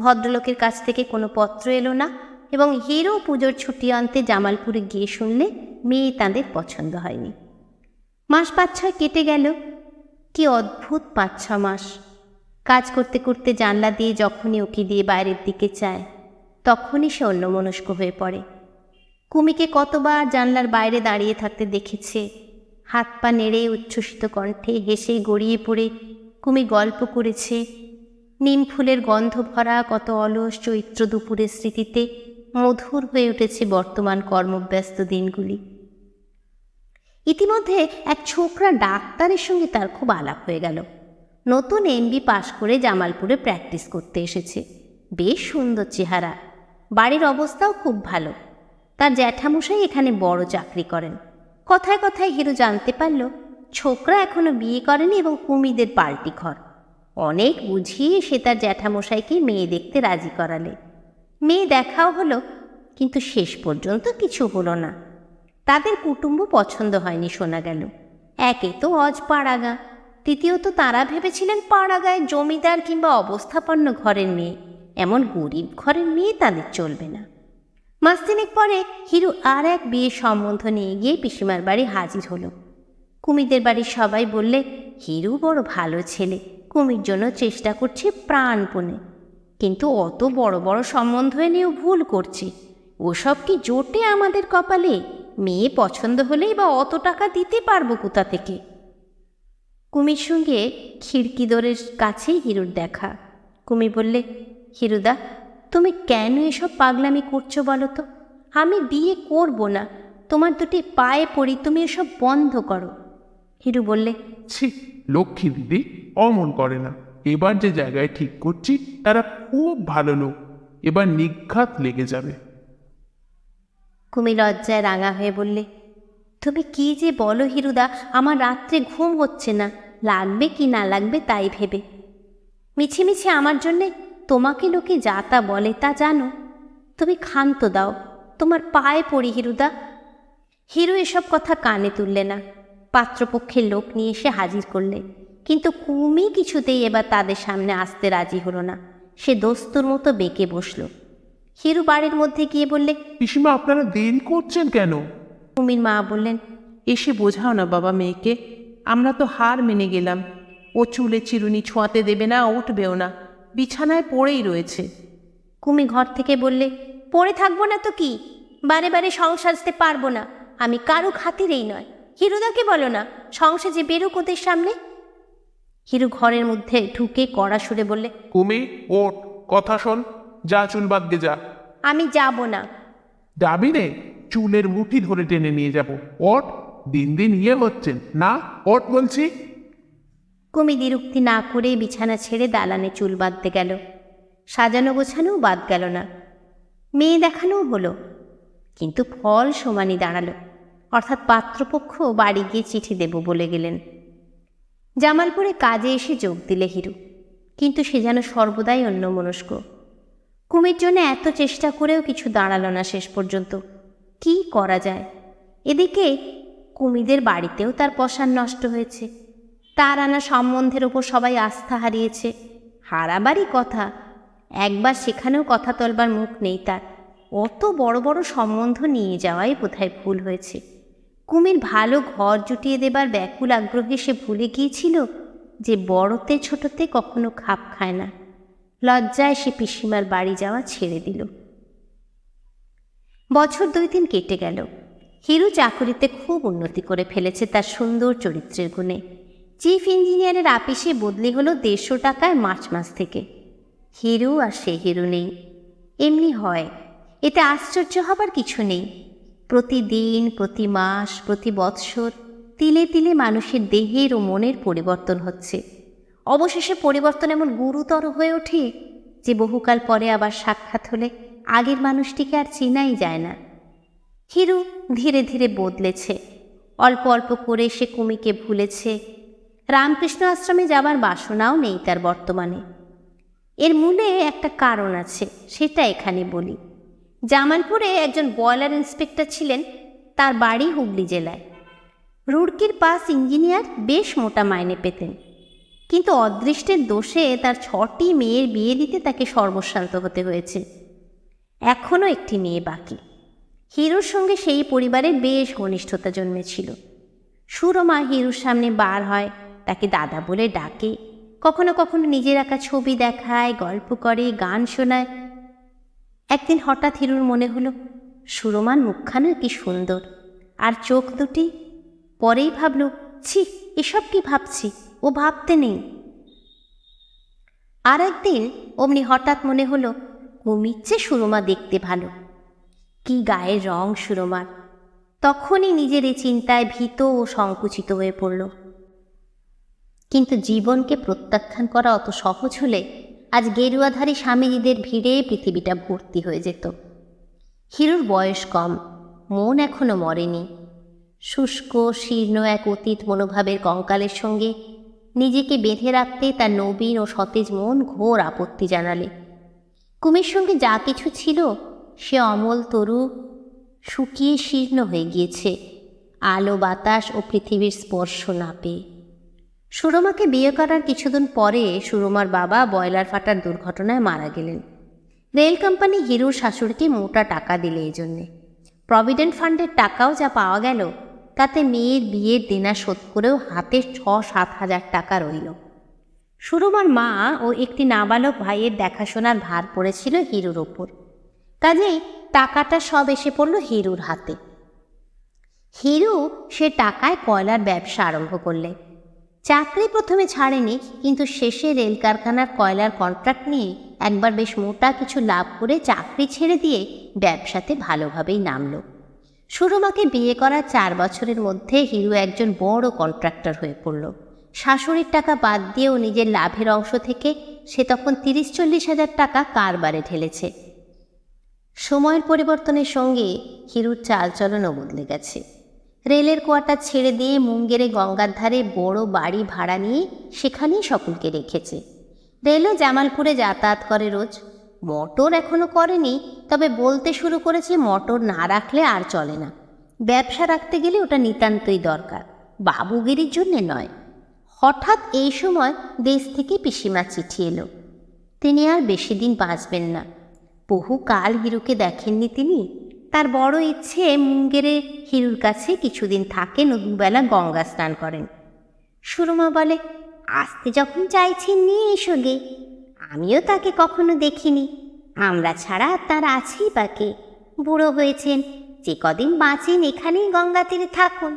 ভদ্রলোকের কাছ থেকে কোনো পত্র এলো না এবং হিরু পুজোর ছুটি আনতে জামালপুরে গিয়ে শুনলে মেয়ে তাঁদের পছন্দ হয়নি। মাস 5-6 কেটে গেল। কি অদ্ভুত 5-6 মাস! কাজ করতে করতে জানলা দিয়ে যখনই উকি দিয়ে বাইরের দিকে চায়, তখনই সে অন্যমনস্ক হয়ে পড়ে। কুমিকে কতবার জানলার বাইরে দাঁড়িয়ে থাকতে দেখেছে। হাত পা নেড়ে উচ্ছ্বসিত কণ্ঠে হেসে গড়িয়ে পড়ে কুমি গল্প করেছে। নিম ফুলের গন্ধ ভরা কত অলস চৈত্র দুপুরের স্মৃতিতে মধুর হয়ে উঠেছে বর্তমান কর্মব্যস্ত দিনগুলি। ইতিমধ্যে এক ছোকরা ডাক্তারের সঙ্গে তার খুব আলাপ হয়ে গেল। নতুন এমবি পাশ করে জামালপুরে প্র্যাকটিস করতে এসেছে। বেশ সুন্দর চেহারা, বাড়ির অবস্থাও খুব ভালো। তার জ্যাঠামশাই এখানে বড় চাকরি করেন। কথায় কথায় হিরু জানতে পারল ছোকরা এখনো বিয়ে করেনি এবং কুমিদের পাল্টি ঘর। অনেক বুঝিয়ে সে তার জ্যাঠামশাইকে মেয়ে দেখতে রাজি করালে। মেয়ে দেখাও হলো, কিন্তু শেষ পর্যন্ত কিছু হলো না। তাদের কুটুম্ব পছন্দ হয়নি শোনা গেল। একে তো অজ পাড়াগা, দ্বিতীয়ত তারা ভেবেছিলেন পাড়াগায় জমিদার কিংবা অবস্থাপন্ন ঘরের মেয়ে, এমন গরিব ঘরের মেয়ে তাদের চলবে না। মাস 3 পরে হিরু আর এক বিয়ের সম্বন্ধ নিয়ে গিয়ে পিসিমার বাড়ি হাজির হলো। কুমিদের বাড়ির সবাই বললে হিরু বড় ভালো ছেলে, কুমির জন্য চেষ্টা করছে প্রাণপণে, কিন্তু অত বড় বড় সম্বন্ধ এনেও ভুল করছে। ওসব কি জোটে আমাদের কপালে? মেয়ে পছন্দ হলেই বা অত টাকা দিতে পারবো কোথা থেকে? কুমির সঙ্গে খিড়কি দোরের কাছেই হিরুর দেখা। কুমি বললে, হিরুদা, তুমি কেন এসব পাগলামি করছো বলো তো? আমি বিয়ে করব না, তোমার দুটি পায়ে পড়ি, তুমি এসব বন্ধ করো। হিরু বললে, ছি, লক্ষ্মী দিদি অমন করে না। এবার যে জায়গায় ঠিক করছি তারা খুব ভালো লোক, এবার নিঘাত লেগে যাবে। কুমি লজ্জায় রাঙা হয়ে বললে, তুমি কি যে বলো হিরুদা, আমার রাত্রে ঘুম হচ্ছে না, লাগবে কি না লাগবে তাই ভেবে। মিছিমিছি আমার জন্যে তোমাকে লোকে যা তা বলে তা জানো? তুমি ক্ষান্ত দাও, তোমার পায়ে পড়ি হিরুদা। হিরু এসব কথা কানে তুললে না। পাত্রপক্ষের লোক নিয়ে এসে হাজির করলে, কিন্তু কুমি কিছুতেই এবার তাদের সামনে আসতে রাজি হলো না। সে দস্তুর মতো বেঁকে বসল। হিরু বাড়ির মধ্যে গিয়ে বললে, পিসিমা, আপনারা দেরি করছেন কেন? কুমির মা বললেন, এসে বোঝাও না বাবা মেয়েকে, আমরা তো হার মেনে গেলাম। ও চুলে চিরুনি ছোঁয়াতে দেবে না, উঠবেও না, বিছানায় পড়েই রয়েছে। কুমি ঘর থেকে বললে, পড়ে থাকবো না তো কি, বারে বারে সংসার সাজতে পারবো না, আমি কারো খাতিরেই নয়। হিরুদাকে বলো না সংসার যে বেরুক ওদের সামনে। হিরু ঘরের মধ্যে ঢুকে কড়া সুরে বললে, কুমি, ওঠ, কথা শোন, যা চুল বাঁধতে যা। আমি যাব না। যাবি রে? চুলের মুঠি ধরে টেনে নিয়ে যাব। ওঠ, দিন দিন ইয়ে হচ্ছেন না, ওঠ বলছি। কুমি দ্বিরুক্তি না করে বিছানা ছেড়ে দালানে চুল বাঁধতে গেল। সাজানো গোছানোও বাদ গেল না, মেয়ে দেখানোও হলো, কিন্তু ফল সমানই দাঁড়ালো। অর্থাৎ পাত্রপক্ষ বাড়ি গিয়ে চিঠি দেব বলে গেলেন। জামালপুরে কাজে এসে যোগ দিলে হিরু, কিন্তু সে যেন সর্বদাই অন্যমনস্ক। কুমির জন্য এত চেষ্টা করেও কিছু দাঁড়ালো না শেষ পর্যন্ত। কি করা যায়? এদিকে কুমিদের বাড়িতেও তার পসার নষ্ট হয়েছে। তার আনা সম্বন্ধের ওপর সবাই আস্থা হারিয়েছে। হারাবারই কথা, একবার সেখানেও কথা তোলবার মুখ নেই তার। অত বড় বড় সম্বন্ধ নিয়ে যাওয়াই বোধহয় ভুল হয়েছে। কুমির ভালো ঘর জুটিয়ে দেবার ব্যাকুল আগ্রহে সে ভুলে গিয়েছিল যে বড়তে ছোটতে কখনো খাপ খায় না। লজ্জায় সে পিসিমার বাড়ি যাওয়া ছেড়ে দিল। বছর 2-3 কেটে গেল। হিরু চাকুরিতে খুব উন্নতি করে ফেলেছে তার সুন্দর চরিত্রের গুণে। চিফ ইঞ্জিনিয়ারের আপিসে বদলি হলো 150 টাকায় মাস থেকে। হিরু আর সে হিরু নেই, এমনি হয়, এতে আশ্চর্য হবার কিছু নেই। প্রতিদিন, প্রতি মাস, প্রতি বৎসর তিলে তিলে মানুষের দেহের ও মনের পরিবর্তন হচ্ছে। অবশেষে পরিবর্তন এমন গুরুতর হয়ে ওঠে যে বহুকাল পরে আবার সাক্ষাৎ হলে আগের মানুষটিকে আর চেনাই যায় না। হিরু ধীরে ধীরে বদলেছে। অল্প অল্প করে সে কুমিকে ভুলেছে। রামকৃষ্ণ আশ্রমে যাবার বাসনাও নেই তার বর্তমানে। এর মূলে একটা কারণ আছে, সেটা এখানে বলি। জামালপুরে একজন বয়লার ইন্সপেক্টর ছিলেন, তার বাড়ি হুগলি জেলায়। রুড়কির পাস ইঞ্জিনিয়ার, বেশ মোটা মাইনে পেতেন। কিন্তু অদৃষ্টের দোষে তার 6টি মেয়ের বিয়ে দিতে তাকে সর্বস্বান্ত হতে হয়েছে। এখনও একটি মেয়ে বাকি। হিরুর সঙ্গে সেই পরিবারের বেশ ঘনিষ্ঠতা জন্মেছিল। সুরমা হিরুর সামনে বার হয়, তাকে দাদা বলে ডাকে, কখনো কখনো নিজের আঁকা ছবি দেখায়, গল্প করে, গান শোনায়। একদিন হঠাৎ হিরুর মনে হলো সুরমার মুখখানা কি সুন্দর, আর চোখ দুটি। পরেই ভাবল, ছি, এসব কি ভাবছি, ও ভাবতে নেই। আর একদিন অমনি হঠাৎ মনে হলো কুমির চেয়ে সুরমা দেখতে ভালো, কি গায়ের রং সুরমার। তখনই নিজের এই চিন্তায় ভীত ও সংকুচিত হয়ে পড়ল। কিন্তু জীবনকে প্রত্যাখ্যান করা অত সহজ হলে আজ গেরুয়াধারী স্বামীজিদের ভিড়ে পৃথিবীটা ভর্তি হয়ে যেত। হিরুর বয়স কম, মন এখনো মরেনি। শুষ্ক শীর্ণ এক অতীত মনোভাবের কঙ্কালের সঙ্গে নিজেকে বেঁধে রাখতে তার নবীন ও সতেজ মন ঘোর আপত্তি জানালে। কুমির সঙ্গে যা কিছু ছিল সে অমল তরু শুকিয়ে শীর্ণ হয়ে গিয়েছে, আলো বাতাস ও পৃথিবীর স্পর্শ না পেয়ে। সুরমাকে বিয়ে করার কিছুদিন পরে সুরমার বাবা বয়লার ফাটার দুর্ঘটনায় মারা গেলেন। রেল কোম্পানি হিরুর শাশুড়িকে মোটা টাকা দিলে এই জন্যে। প্রভিডেন্ট ফান্ডের টাকাও যা পাওয়া গেল তাতে মেয়ের বিয়ের দেনা শোধ করেও হাতে 6-7 হাজার টাকা রইল। সুরমার মা ও একটি নাবালক ভাইয়ের দেখাশোনার ভার পড়েছিল হিরুর ওপর, কাজেই টাকাটা সব এসে পড়ল হিরুর হাতে। হিরু সে টাকায় কয়লার ব্যবসা আরম্ভ করলে। চাকরি প্রথমে ছাড়েনি, কিন্তু শেষে রেল কারখানার কয়লার কন্ট্রাক্ট নিয়ে একবার বেশ মোটা কিছু লাভ করে চাকরি ছেড়ে দিয়ে ব্যবসাতে ভালোভাবেই নামল। সুরমাকে বিয়ে করার 4 বছরের মধ্যে হিরু একজন বড় কন্ট্রাক্টর হয়ে পড়ল। শাশুড়ির টাকা বাদ দিয়েও নিজের লাভের অংশ থেকে সে তখন 30-40 হাজার টাকা কারবারে ঢেলেছে। সময়ের পরিবর্তনের সঙ্গে হিরুর চালচলনও বদলে গেছে। রেলের কোয়ার্টার ছেড়ে দিয়ে মুঙ্গেরে গঙ্গার ধারে বড় বাড়ি ভাড়া নিয়ে সেখানেই সকলকে রেখেছে। রেলও জামালপুরে যাতায়াত করে রোজ। মোটর এখনো করেনি, তবে বলতে শুরু করেছে মোটর না রাখলে আর চলে না। ব্যবসা রাখতে গেলে ওটা নিতান্তই দরকার, বাবুগিরির জন্যে নয়। হঠাৎ এই সময় দেশ থেকে পিসিমা চিঠি এলো, তিনি আর বেশি দিন বাঁচবেন না। বহুকাল হিরুকে দেখেননি তিনি। তার বড় ইচ্ছে মুঙ্গেরে হিরুর কাছে কিছুদিন থাকে, দুবেলা গঙ্গা স্নান করেন। সুরমা বলে, আসতে যখন চাইছেন নিয়ে এসো গে, আমিও তাকে কখনো দেখিনি, আমরা ছাড়া তার আছেই বাকে। বুড়ো হয়েছেন, যে কদিন বাঁচেন এখানেই গঙ্গা তীরে থাকুন।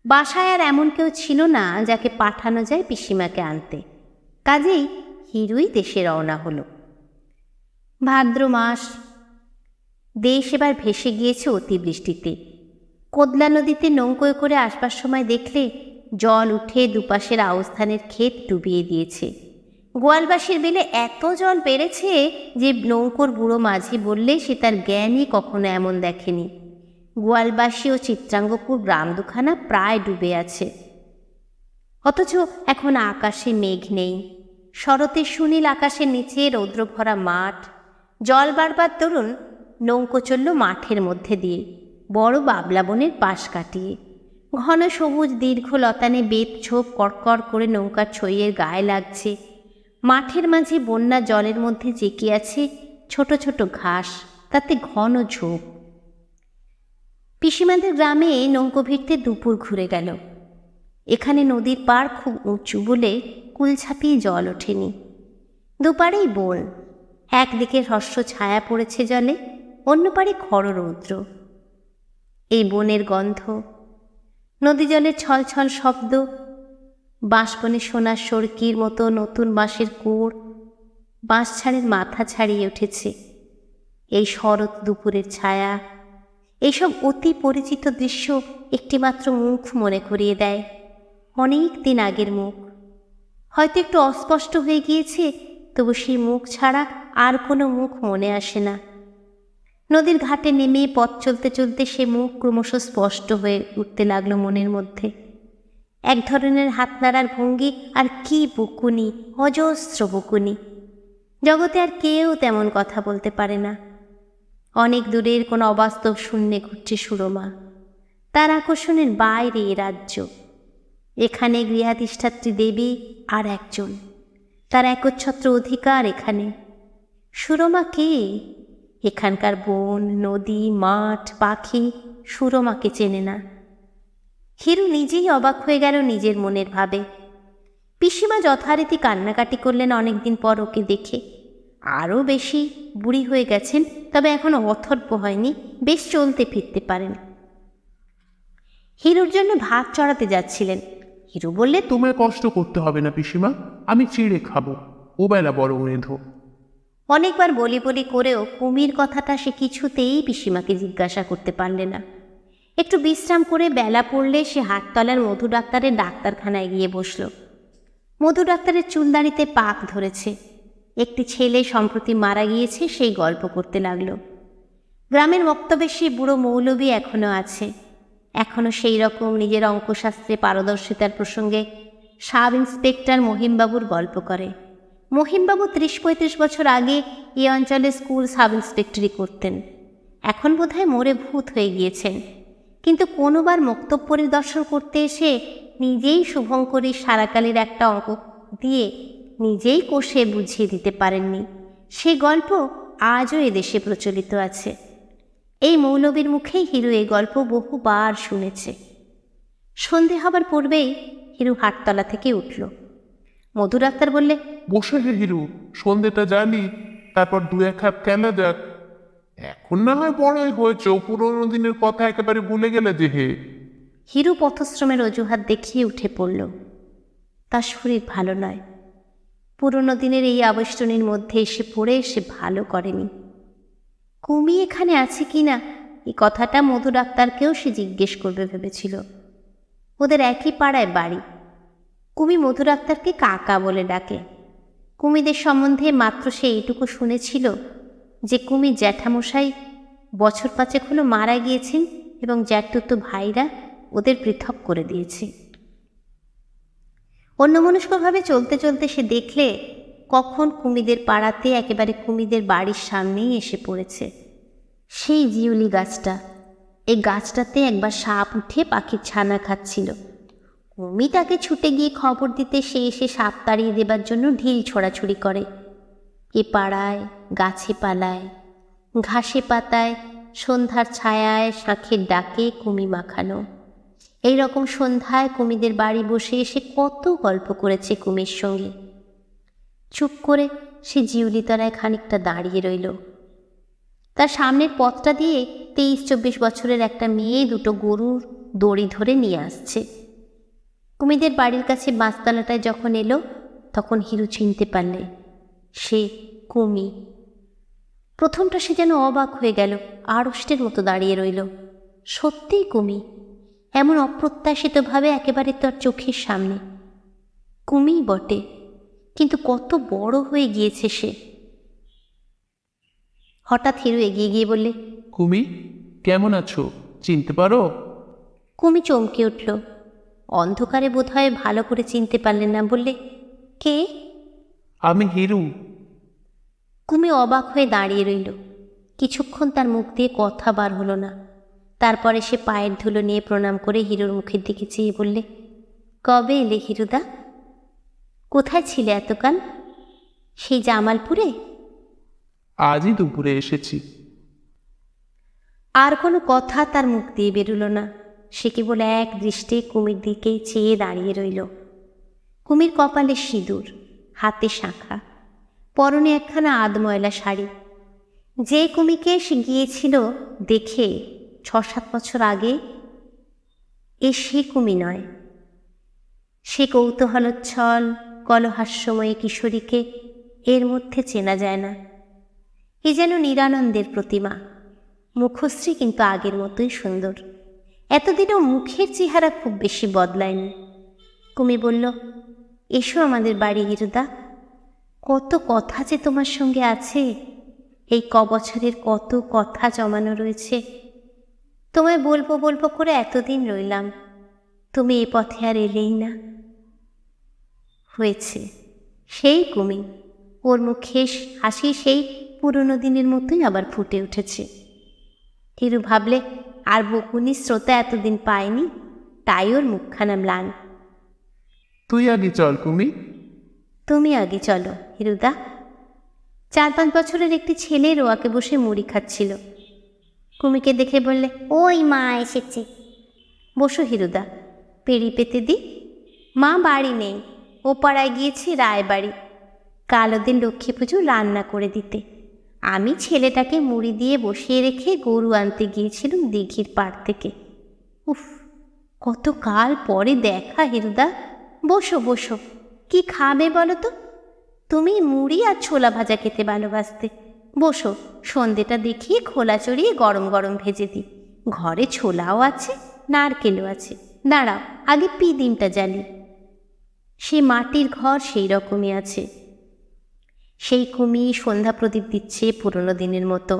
বাসায় আর এমন কেউ ছিল না যাকে পাঠানো যায় পিসিমাকে আনতে, কাজেই হিরুই দেশে রওনা হলো। ভাদ্র মাস। দেশ এবার ভেসে গিয়েছে অতিবৃষ্টিতে। কোদলা নদীতে নৌকোয় করে আসবার সময় দেখলে জল উঠে দুপাশের আউস্থানের ক্ষেত ডুবিয়ে দিয়েছে। গোয়ালবাসীর বেলে এত জল বেড়েছে যে নৌকোর বুড়ো মাঝি বললে সে তার জ্ঞানই কখনো এমন দেখেনি। গোয়ালবাসী ও চিত্রাঙ্গপুর গ্রাম দুখানা প্রায় ডুবে আছে। অথচ এখন আকাশে মেঘ নেই। শরতের সুনীল আকাশের নিচে রৌদ্রভরা মাঠ। জল বাড়বার দরুন নৌকো চলল মাঠের মধ্যে দিয়ে, বড় বাবলা বনের পাশ কাটিয়ে। ঘন সবুজ দীর্ঘ লতানে বেত ছোপ কড়কড় করে নৌকার ছইয়ের গায়ে লাগছে। মাঠের মাঝে বন্যা জলের মধ্যে জেঁকে আছে ছোট ছোট ঘাস, তাতে ঘন ঝোপ। পিসিমাদের গ্রামে নৌকো ভিড়তে দুপুর ঘুরে গেল। এখানে নদীর পাড় খুব উঁচু বলে কুল ছাপিয়ে জল ওঠেনি। দুপারেই বন, একদিকে হ্রস্ব ছায়া পড়েছে জলে, অন্য পারে খররৌদ্র। এই বনের গন্ধ, নদী জলের ছলছল শব্দ, বাঁশবনে সোনার সরকির মতো নতুন বাঁশের কোড় বাঁশঝাড়ের মাথা ছাড়িয়ে উঠেছে। এই শরৎ দুপুরের ছায়া, এইসব অতি পরিচিত দৃশ্য একটিমাত্র মুখ মনে করিয়ে দেয়, অনেক দিন আগের মুখ। হয়তো একটু অস্পষ্ট হয়ে গিয়েছে, তবু সেই মুখ ছাড়া আর কোনো মুখ মনে আসে না। নদীর ঘাটে নেমে পথ চলতে চলতে সে মুখ ক্রমশ স্পষ্ট হয়ে উঠতে লাগলো মনের মধ্যে। এক ধরনের হাত নাড়ার ভঙ্গি, আর কি বকুনি, অজস্র বকুনি। জগতে আর কেউ তেমন কথা বলতে পারে না। অনেক দূরের কোনো অবাস্তব শূন্যে ঘুরছে সুরমা, তার আকর্ষণের বাইরে এ রাজ্য। এখানে গৃহাধিষ্ঠাত্রী দেবী আর একজন, তার একচ্ছত্র অধিকার এখানে। সুরমা কে? এখানকার বন, নদী, মাঠ, পাখি সুরমাকে চেনে না। হিরু নিজেই অবাক হয়ে গেল নিজের মনের ভাবে। পিসিমা যথারীতি কান্নাকাটি করলেন অনেকদিন পর ওকে দেখে। আরও বেশি বুড়ি হয়ে গেছেন, তবে এখনো অথর্ব হয়নি, বেশ চলতে ফিরতে পারেন। হিরুর জন্য ভাত চড়াতে যাচ্ছিলেন। হিরু বললে, তোমায় কষ্ট করতে হবে না পিসিমা, আমি চিড়ে খাবো, ওবেলা বড় রেঁধো। অনেকবার বলি বলি করেও কুমির কথাটা সে কিছুতেই পিসিমাকে জিজ্ঞাসা করতে পারলে না। একটু বিশ্রাম করে বেলা পড়লে সে হাটতলার মধু ডাক্তারের ডাক্তারখানায় গিয়ে বসল। মধু ডাক্তারের চুলদাড়িতে পাক ধরেছে। একটি ছেলে সম্প্রতি মারা গিয়েছে, সেই গল্প করতে লাগলো। গ্রামের বক্তব্যে সেই বুড়ো মৌলবী এখনও আছে, এখনও সেই রকম নিজের অঙ্কশাস্ত্রে পারদর্শিতার প্রসঙ্গে সাব ইন্সপেক্টর মহিমবাবুর গল্প করে। মহিমবাবু 30-35 বছর আগে এই অঞ্চলে স্কুল সাব ইন্সপেক্টরি করতেন। এখন বোধহয় মরে ভূত হয়ে গিয়েছেন, কিন্তু কোনোবার মক্তব্য পরিদর্শন করতে এসে নিজেই শুভঙ্করীর সারাকালের একটা অঙ্ক দিয়ে নিজেই কষে বুঝিয়ে দিতে পারেননি। সে গল্প আজও এদেশে প্রচলিত আছে। এই মৌলবীর মুখেই হিরু এই গল্প বহুবার শুনেছে। সন্ধে হবার পূর্বেই হিরু হাটতলা থেকে উঠল। মধু ডাক্তার বললে, বসে হে হিরু, সন্ধেটা জানি, তারপর 2-1 কাপ খেলা যাক। এখন না হয় বড়ই হয়েছ, পুরোনো দিনের কথা একেবারে ভুলে গেলে যে হে। হিরু পথশ্রমের অজুহাত দেখিয়ে উঠে পড়ল। তার শরীর ভালো নয়। পুরনো দিনের এই আবেষ্টনীর মধ্যে এসে পড়ে সে ভালো করেনি। কুমি এখানে আছে কি না এই কথাটা মধু ডাক্তারকেও সে জিজ্ঞেস করবে ভেবেছিল। ওদের একই পাড়ায় বাড়ি। কুমি মধু ডাক্তারকে কাকা বলে ডাকে। কুমিদের সম্বন্ধে মাত্র সে এইটুকু শুনেছিল যে কুমির জ্যাঠামশাই বছর 5 হলো মারা গিয়েছেন এবং জ্যাঠতুতো ভাইরা ওদের পৃথক করে দিয়েছে। অন্যমনস্কভাবে চলতে চলতে সে দেখলে কখন কুমিদের পাড়াতে একেবারে কুমিদের বাড়ির সামনেই এসে পড়েছে সেই জিউলি গাছটা। এই গাছটাতে একবার সাপ উঠে পাখির ছানা খাচ্ছিল। কুমি তাকে ছুটে গিয়ে খবর দিতে সে এসে সাপ তাড়িয়ে দেবার জন্য ঢিল ছোড়াছুড়ি করে। এ পাড়ায়, গাছে পালায়, ঘাসে পাতায়, সন্ধ্যার ছায়ায়, শাঁখের ডাকে কুমি মাখানো। এই রকম সন্ধ্যায় কুমিদের বাড়ি বসে এসে কত গল্প করেছে কুমির সঙ্গে। চুপ করে সে জিউলিতলায় খানিকটা দাঁড়িয়ে রইল। তার সামনের পথটা দিয়ে 23-24 বছরের একটা মেয়ে 2টো গরুর দড়ি ধরে নিয়ে আসছে। কুমিদের বাড়ির কাছে বাঁশতলাটায় যখন এলো তখন হিরু চিনতে পারলে সে কুমি। প্রথমটা সে যেন অবাক হয়ে গেল, আড়ষ্টের মতো দাঁড়িয়ে রইল। সত্যিই কুমি, এমন অপ্রত্যাশিতভাবে একেবারে তার চোখের সামনে। কুমি বটে, কিন্তু কত বড় হয়ে গিয়েছে সে। হঠাৎ হিরু এগিয়ে গিয়ে বললে, কুমি, কেমন আছো, চিনতে পারো? কুমি চমকে উঠল। অন্ধকারে বোধহয় ভালো করে চিনতে পারলেন না। বললে, কে? আমি হিরু। কুমি অবাক হয়ে দাঁড়িয়ে রইল। কিছুক্ষণ তার মুখ দিয়ে কথা বার হলো না। তারপরে সে পায়ের ধুলো নিয়ে প্রণাম করে হিরুর মুখের দিকে চেয়ে বললে, কবে এলে হিরুদা? কোথায় ছিলে এতকাল? সেই জামালপুরে? আজই দুপুরে এসেছি। আর কোনো কথা তার মুখ দিয়ে বেরুলো না। সে কেবল এক দৃষ্টে কুমির দিকেই চেয়ে দাঁড়িয়ে রইল। কুমির কপালে সিঁদুর, হাতে শাঁখা, পরনে একখানা আধময়লা শাড়ি। যে কুমিকে সে গিয়েছিল দেখে 6-7 বছর আগে, সে কুমি নয়। সে কৌতূহলোচ্ছল কলহাস্যময়ী কিশোরীকে এর মধ্যে চেনা যায় না। এ যেন নিরানন্দের প্রতিমা। মুখশ্রী কিন্তু আগের মতোই সুন্দর। এতদিনও মুখের চেহারা খুব বেশি বদলায়নি। কুমি বলল, এসো আমাদের বাড়ি হিরুদা। কত কথা যে তোমার সঙ্গে আছে, এই বছরের কত কথা জমানো রয়েছে। তোমায় বলবো বলবো করে এতদিন রইলাম, তুমি এ পথে আর এলেই না। হয়েছে, সেই কুমি। ওর মুখে হাসি সেই পুরনো দিনের মতোই আবার ফুটে উঠেছে। হিরু ভাবলে, আর বকুনি শ্রোতা এতদিন পায়নি, তাই ওর মুখখানা ম্লান। তুই আগে চল কুমি। তুমি আগে চলো হিরুদা। 4-5 বছরের একটি ছেলে রোয়াকে বসে মুড়ি খাচ্ছিল। কুমিকে দেখে বললে, ওই মা এসেছে। বসো হিরুদা, পেড়ি পেতে দি। মা বাড়ি নেই, ও পাড়ায় গিয়েছি রায়বাড়ি। কাল ওদের লক্ষ্মী পুজো রান্না করে দিতে। আমি ছেলেটাকে মুড়ি দিয়ে বসিয়ে রেখে গরু আনতে গিয়েছিলাম দিঘির পাড় থেকে। উফ, কত কাল পরে দেখা হিরুদা। বসো বসো, কি খাবে বলো তো? তুমি মুড়ি আর ছোলা ভাজা খেতে ভালোবাসতে। বসো, সন্ধেটা দেখিয়ে খোলা চড়িয়ে গরম গরম ভেজে দিই। ঘরে ছোলাও আছে, নারকেলও আছে। দাঁড়াও, আগে পিদিমটা জ্বালি। সে মাটির ঘর সেই রকমই আছে। সেই কুমি সন্ধ্যা প্রদীপ দিচ্ছে পুরনো দিনের মতো,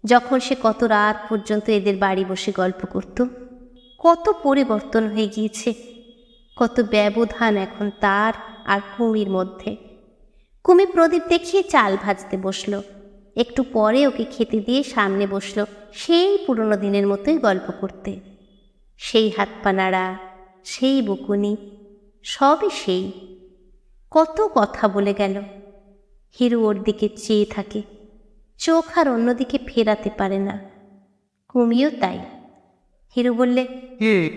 যখন সে কত রাত পর্যন্ত এদের বাড়ি বসে গল্প করত। কত পরিবর্তন হয়ে গিয়েছে, কত ব্যবধান এখন তার আর কুমির মধ্যে। কুমি প্রদীপ দেখিয়ে চাল ভাজতে বসলো। একটু পরে ওকে খেতে দিয়ে সামনে বসলো সেই পুরনো দিনের মতোই গল্প করতে। সেই হাত পা নাড়া, সেই বকুনি, সবই সেই। কত কথা বলে গেল। হিরু ওর দিকে চেয়ে থাকে, চোখ আর অন্যদিকে ফেরাতে পারে না। কুমিও তাই। হিরু বললে,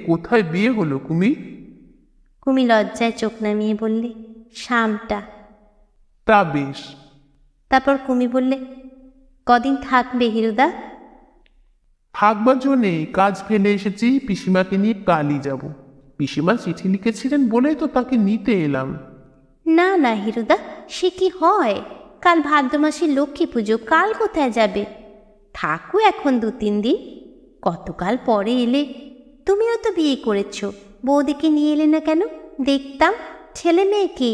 কোথায় বিয়ে হলো কুমি? কুমি লজ্জায় চোখ নামিয়ে বললে, শামটা। তা বেশ। তারপর কুমি বললে, কদিন থাকবে হিরুদা? থাকবার জন্যে কাজ ফেলে এসেছি, পিসিমাকে নিয়ে কালই যাব। পিসিমা চিঠি লিখেছিলেন বলেই তো তাকে নিতে এলাম। না না হিরুদা, সে কি হয়? কাল ভাদ্র মাসের লক্ষ্মী পুজো, কাল কোথায় যাবে? থাকো এখন 2-3 দিন। কতকাল পরে এলে। তুমিও তো বিয়ে করেছ, বৌদিকে নিয়ে এলে না কেন? দেখতাম। ছেলে মেয়ে কি?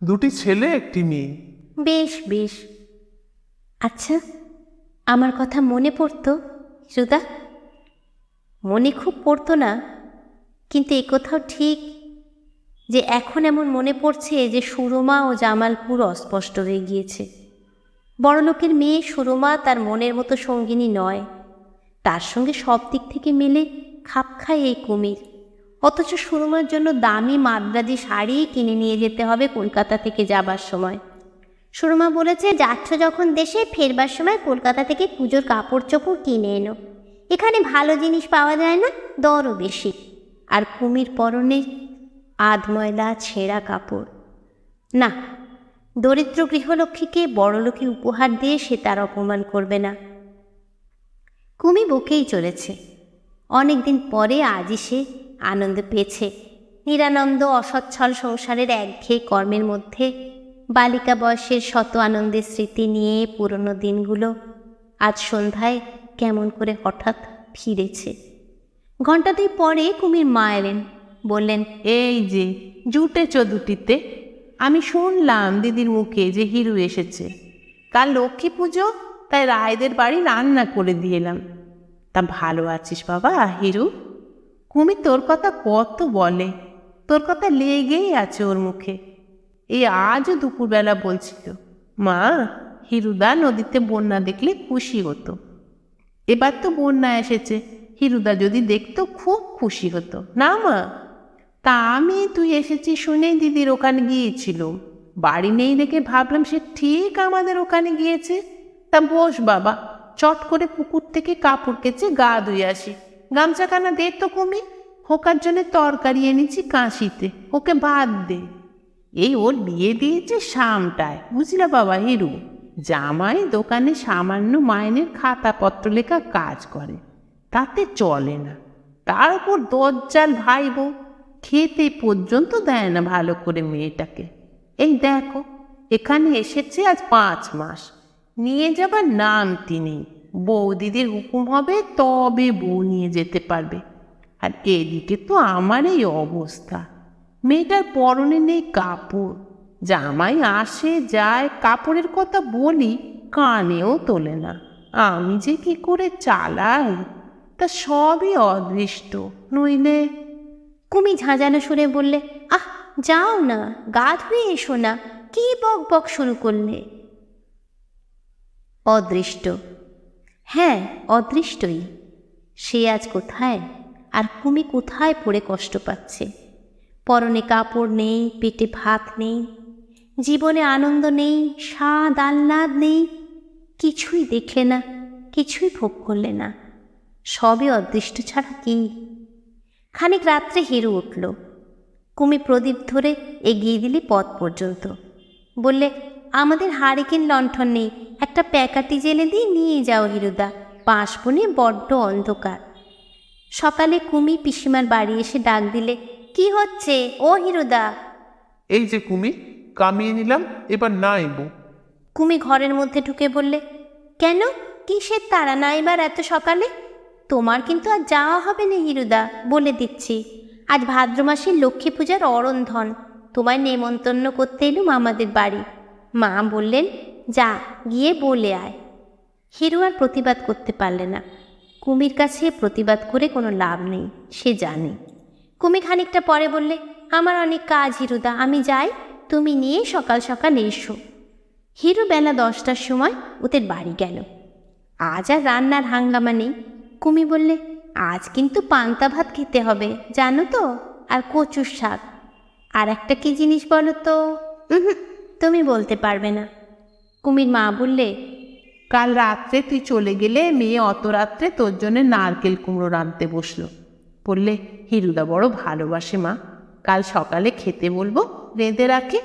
2টি ছেলে 1টি মেয়ে। বেশ বেশ। আচ্ছা, আমার কথা মনে পড়তো হিরুদা? মনে খুব পড়তো না, কিন্তু এ কথাও ঠিক যে এখন এমন মনে পড়ছে যে সুরমা ও জামালপুর অস্পষ্ট হয়ে গিয়েছে। বড়লোকের মেয়ে সুরমা তার মনের মতো সঙ্গিনী নয়। তার সঙ্গে সব দিক থেকে মেলে খাপ খায় এই কুমির। অথচ সুরমার জন্য দামি মাদ্রাজি শাড়ি কিনে নিয়ে যেতে হবে কলকাতা থেকে যাবার সময়। সুরমা বলেছে, যাচ্ছ যখন দেশে, ফেরবার সময় কলকাতা থেকে পুজোর কাপড় চোপড় কিনে এনো। এখানে ভালো জিনিস পাওয়া যায় না, দরও বেশি। আর কুমির পরনে আধময়লা ছেঁড়া কাপড়। না, দরিদ্র গৃহলক্ষ্মীকে বড়লোকে উপহার দিয়ে সে তার অপমান করবে না। কুমি বকেই চলেছে। অনেকদিন পরে আজই সে আনন্দ পেয়েছে। নিরানন্দ অসচ্ছল সংসারের একঘেয়ে কর্মের মধ্যে বালিকা বয়সের শত আনন্দের স্মৃতি নিয়ে পুরনো দিনগুলো আজ সন্ধ্যায় কেমন করে হঠাৎ ফিরেছে। 2 ঘণ্টা পরে কুমির মা এলেন। বললেন, এই যে জুটেছ দুটিতে। আমি শুনলাম দিদির মুখে যে হিরু এসেছে। কাল লক্ষ্মী পুজো, তাই রায়দের বাড়ি রান্না করে দিয়ে এলাম। তা ভালো আছিস বাবা হিরু? কুমি তোর কথা কত বলে, তোর কথা লেগেই আছে ওর মুখে। এই আজও দুপুরবেলা বলছিল, মা হিরুদা নদীতে বন্যা দেখলে খুশি হতো। এবার তো বন্যা এসেছে, হিরুদা যদি দেখতো খুব খুশি হতো না মা? তা আমি তুই এসেছিস শুনেই দিদির ওখানে গিয়েছিল। বাড়ি নেই দেখে ভাবলাম সে ঠিক আমাদের ওখানে গিয়েছে। তা বস বাবা, চট করে পুকুর থেকে কাপড় কেচে গা ধুয়ে আসি। গামছাখানা দে তো কুমি, হোকার জন্য তরকারি এনেছি কাশিতে, ওকে ভাত দে। এই ওর বিয়ে দিয়েছে শামটায়, বুঝলা বাবা হিরু? জামাই দোকানে সামান্য মাইনের খাতাপত্র লেখা কাজ করে, তাতে চলে না। তার উপর দজ্জাল ভাই বউ, খেতে পর্যন্ত দেয় না ভালো করে মেয়েটাকে। এই দেখো, এখানে এসেছে আজ 5 মাস, নিয়ে যাবার নামটি নেই। বৌদিদের হুকুম হবে তবে বউ নিয়ে যেতে পারবে। আর এদিকে তো আমার এই অবস্থা, মেয়েটার পরনে নেই কাপড়। জামাই আসে যায়, কাপড়ের কথা বলি কানেও তোলে না। আমি যে কি করে চালাই, তা সবই অদৃষ্ট, নইলে। কুমি ঝাঁঝানো সুরে বললে, আহ যাও না, গা ধুয়ে এসো না, কি বক বক শুরু করলে? অদৃষ্ট? হ্যাঁ, অদৃষ্টই। সে আজ কোথায়, আর কুমি কোথায় পড়ে কষ্ট পাচ্ছে? পরনে কাপড় নেই, পেটে ভাত নেই, জীবনে আনন্দ নেই, স্বাদ আহ্লাদ নেই, কিছুই দেখলে না, কিছুই ভোগ করলে না, সবই অদৃষ্ট ছাড়া কি। খানিক রাত্রে হিরু উঠল। কুমি প্রদীপ ধরে এগিয়ে দিলে পথ পর্যন্ত। বললে, আমাদের হারিকেন লণ্ঠন নেই, একটা প্যাকাটি জেলে দিয়ে নিয়ে যাও হিরুদা, বাঁশবনে বড্ড অন্ধকার। সকালে কুমি পিসিমার বাড়ি এসে ডাক দিলে, কি হচ্ছে ও হিরুদা? এই যে কুমি, কামিয়ে নিলাম, এবার না এবো। কুমি ঘরের মধ্যে ঢুকে বললে, কেন, কিসের তাড়া না এবার এত সকালে? তোমার কিন্তু আর যাওয়া হবে না হিরুদা, বলে দিচ্ছি। আজ ভাদ্র মাসের লক্ষ্মী পূজার অরন্ধন, তোমায় নেমন্তন্ন করতে এলুম আমাদের বাড়ি। মা বললেন, যা গিয়ে বলে আয়। হিরু আর প্রতিবাদ করতে পারলে না। কুমির কাছে প্রতিবাদ করে কোনো লাভ নেই, সে জানে। কুমি খানিকটা পরে বললে, আমার অনেক কাজ হিরুদা, আমি যাই, তুমি নিয়ে সকাল সকাল এসো। হিরু বেলা 10টার সময় ওদের বাড়ি গেল। আজ আর রান্নার হাঙ্গামা নেই। কুমি বললে, আজ কিন্তু পান্তা ভাত খেতে হবে জানো তো, আর কচুর শাক। আর একটা কি জিনিস বলো তো? তুমি বলতে পারবে না। কুমির মা বললে, কাল রাত্রে তুই চলে গেলে মেয়ে অত রাত্রে তোর জন্য নারকেল কুমড়ো রাঁধতে বসলো। বললে, হিরুদা বড় ভালোবাসে মা, কাল সকালে খেতে বলবো, রেঁধে রাখে।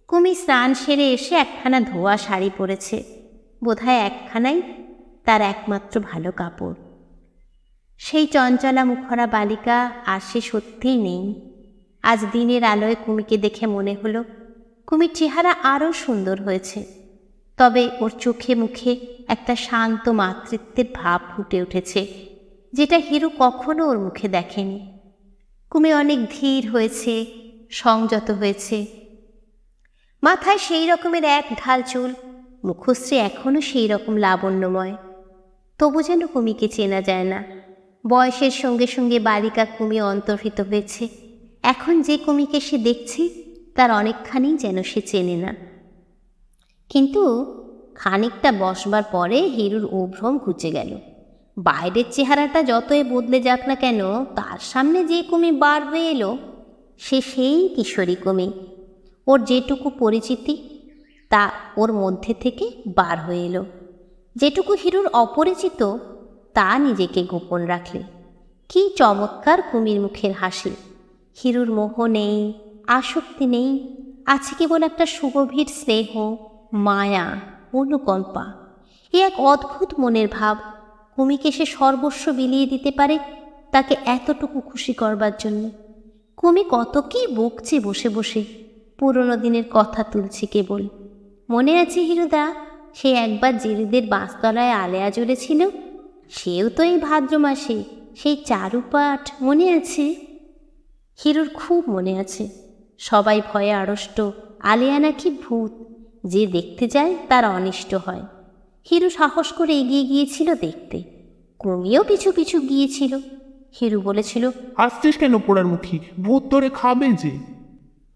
কুমির স্নান সেরে এসে একখানা ধোয়া শাড়ি পরেছে, বোধহয় একখানাই তার একমাত্র ভালো কাপড়। সেই চঞ্চলা মুখরা বালিকা আর সে সত্যিই নেই। আজ দিনের আলোয় কুমিকে দেখে মনে হলো কুমির চেহারা আরও সুন্দর হয়েছে, তবে ওর চোখে মুখে একটা শান্ত মাতৃত্বের ভাব ফুটে উঠেছে, যেটা হিরু কখনো ওর মুখে দেখেনি। কুমি অনেক ধীর হয়েছে, সংযত হয়েছে। মাথায় সেই রকমের এক ঢাল চুল, মুখশ্রী এখনও সেই রকম লাবণ্যময়। তবু যেন কুমিকে চেনা যায় না। বয়সের সঙ্গে সঙ্গে বালিকা কুমি অন্তর্হিত হয়েছে। এখন যে কুমিকে সে দেখছে তার অনেকখানি যেন সে চেনে না। কিন্তু খানিকটা বসবার পরে হিরুর অভ্রম ঘুচে গেল। বাইরের চেহারাটা যতই বদলে যাক না কেন, তার সামনে যে কুমি বার হয়ে এলো সে সেই কিশোরী কুমি। ওর যেটুকু পরিচিতি তা ওর মধ্যে থেকে বার হয়ে এলো। যেটুকু হিরুর অপরিচিত তা নিজেকে গোপন রাখলে। কি চমৎকার কুমির মুখের হাসি! হিরুর মোহ নেই, আসক্তি নেই, আছে কেবল একটা সুগভীর স্নেহ, মায়া, অনুকম্পা। এ এক অদ্ভুত মনের ভাব। কুমিকে সে সর্বস্ব বিলিয়ে দিতে পারে তাকে এতটুকু খুশি করবার জন্য। কুমি কত কি বকছে বসে বসে, পুরনো দিনের কথা তুলছে কেবল। মনে আছে হিরুদা, সে একবার জেরিদের বাঁশতলায় আলেয়া জ্বলেছিল? সেও তো এই ভাদ্র মাসে, সেই চারুপাঠ মনে আছে? হিরুর খুব মনে আছে। সবাই ভয়ে আড়ষ্ট, আলেয়া নাকি ভূত, যে দেখতে যায় তার অনিষ্ট হয়। হিরু সাহস করে এগিয়ে গিয়েছিল দেখতে, কুমিও পিছু পিছু গিয়েছিল। হিরু বলেছিল, আসছিস কেন পোড়ার মুখী, ভূত ধরে খাবে যে।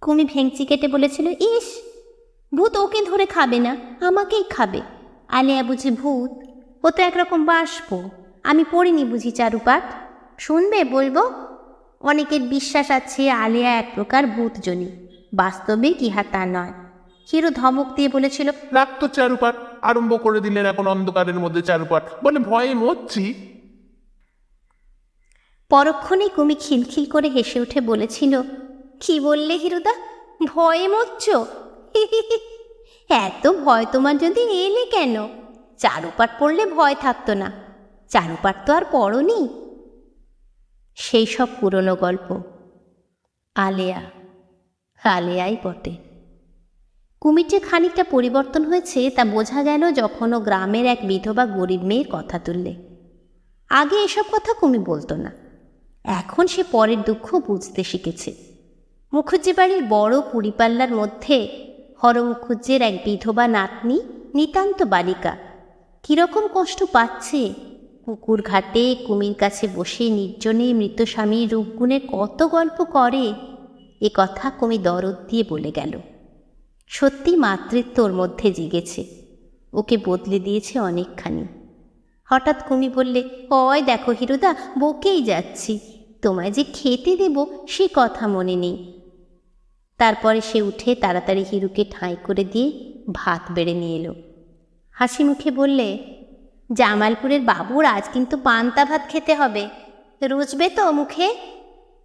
কুমি ভেঙচি কেটে বলেছিল, ইস, ভূত ওকে ধরে খাবে না, আমাকেই খাবে। আলেয়া বুঝি ভূত? ও তো একরকম বাষ্প। আমি পড়িনি বুঝি চারুপাঠ? শুনবে বলবো? অনেকের বিশ্বাস আছে আলেয়া এক প্রকার ভূতজনী, বাস্তবে ইহা তা নয়। হিরু ধমক দিয়ে বলেছিল, রাখতো চারুপাঠ, আরম্ভ করে দিলেন এখন অন্ধকারের মধ্যে চারুপাঠ, বলে ভয়ে মরছি। পরক্ষণেই কুমি খিলখিল করে হেসে উঠে বলেছিল, কি বললে হিরুদা, ভয়ে মরছ? এত ভয় তোমার যদি এলে কেন? চারুপাঠ পড়লে ভয় থাকতো না। চারুপাঠ তো আর পড়নি। সেই সব পুরনো গল্প। আলেয়া, আলেয়াই বটে। কুমির যে খানিকটা পরিবর্তন হয়েছে তা বোঝা গেল যখন ও গ্রামের এক বিধবা গরিব মেয়ের কথা তুললে। আগে এসব কথা কুমি বলতো না, এখন সে পরের দুঃখ বুঝতে শিখেছে। মুখুজ্জি বাড়ির বড় পুরিপাল্লার মধ্যে হর মুখুজ্জের এক বিধবা নাতনি, নিতান্ত বালিকা, কীরকম কষ্ট পাচ্ছে। পুকুর ঘাটে কুমির কাছে বসে নির্জনে মৃত স্বামীর রূপগুণের কত গল্প করে, এ কথা কুমি দরদ দিয়ে বলে গেল। সত্যি মাতৃত্ব ওর মধ্যে জেগেছে, ওকে বদলে দিয়েছে অনেকখানি। হঠাৎ কুমি বললে, ওই দেখো হিরুদা, বকেই যাচ্ছি। তোমায় যে খেতে দেব সে কথা মনে নেই। তারপরে সে উঠে তাড়াতাড়ি হিরুকে ঠাঁই করে দিয়ে ভাত বেড়ে নিয়ে এলো। হাসি মুখে বললে, জামালপুরের বাবুর আজ কিন্তু পান্তা ভাত খেতে হবে, রুচবে তো মুখে?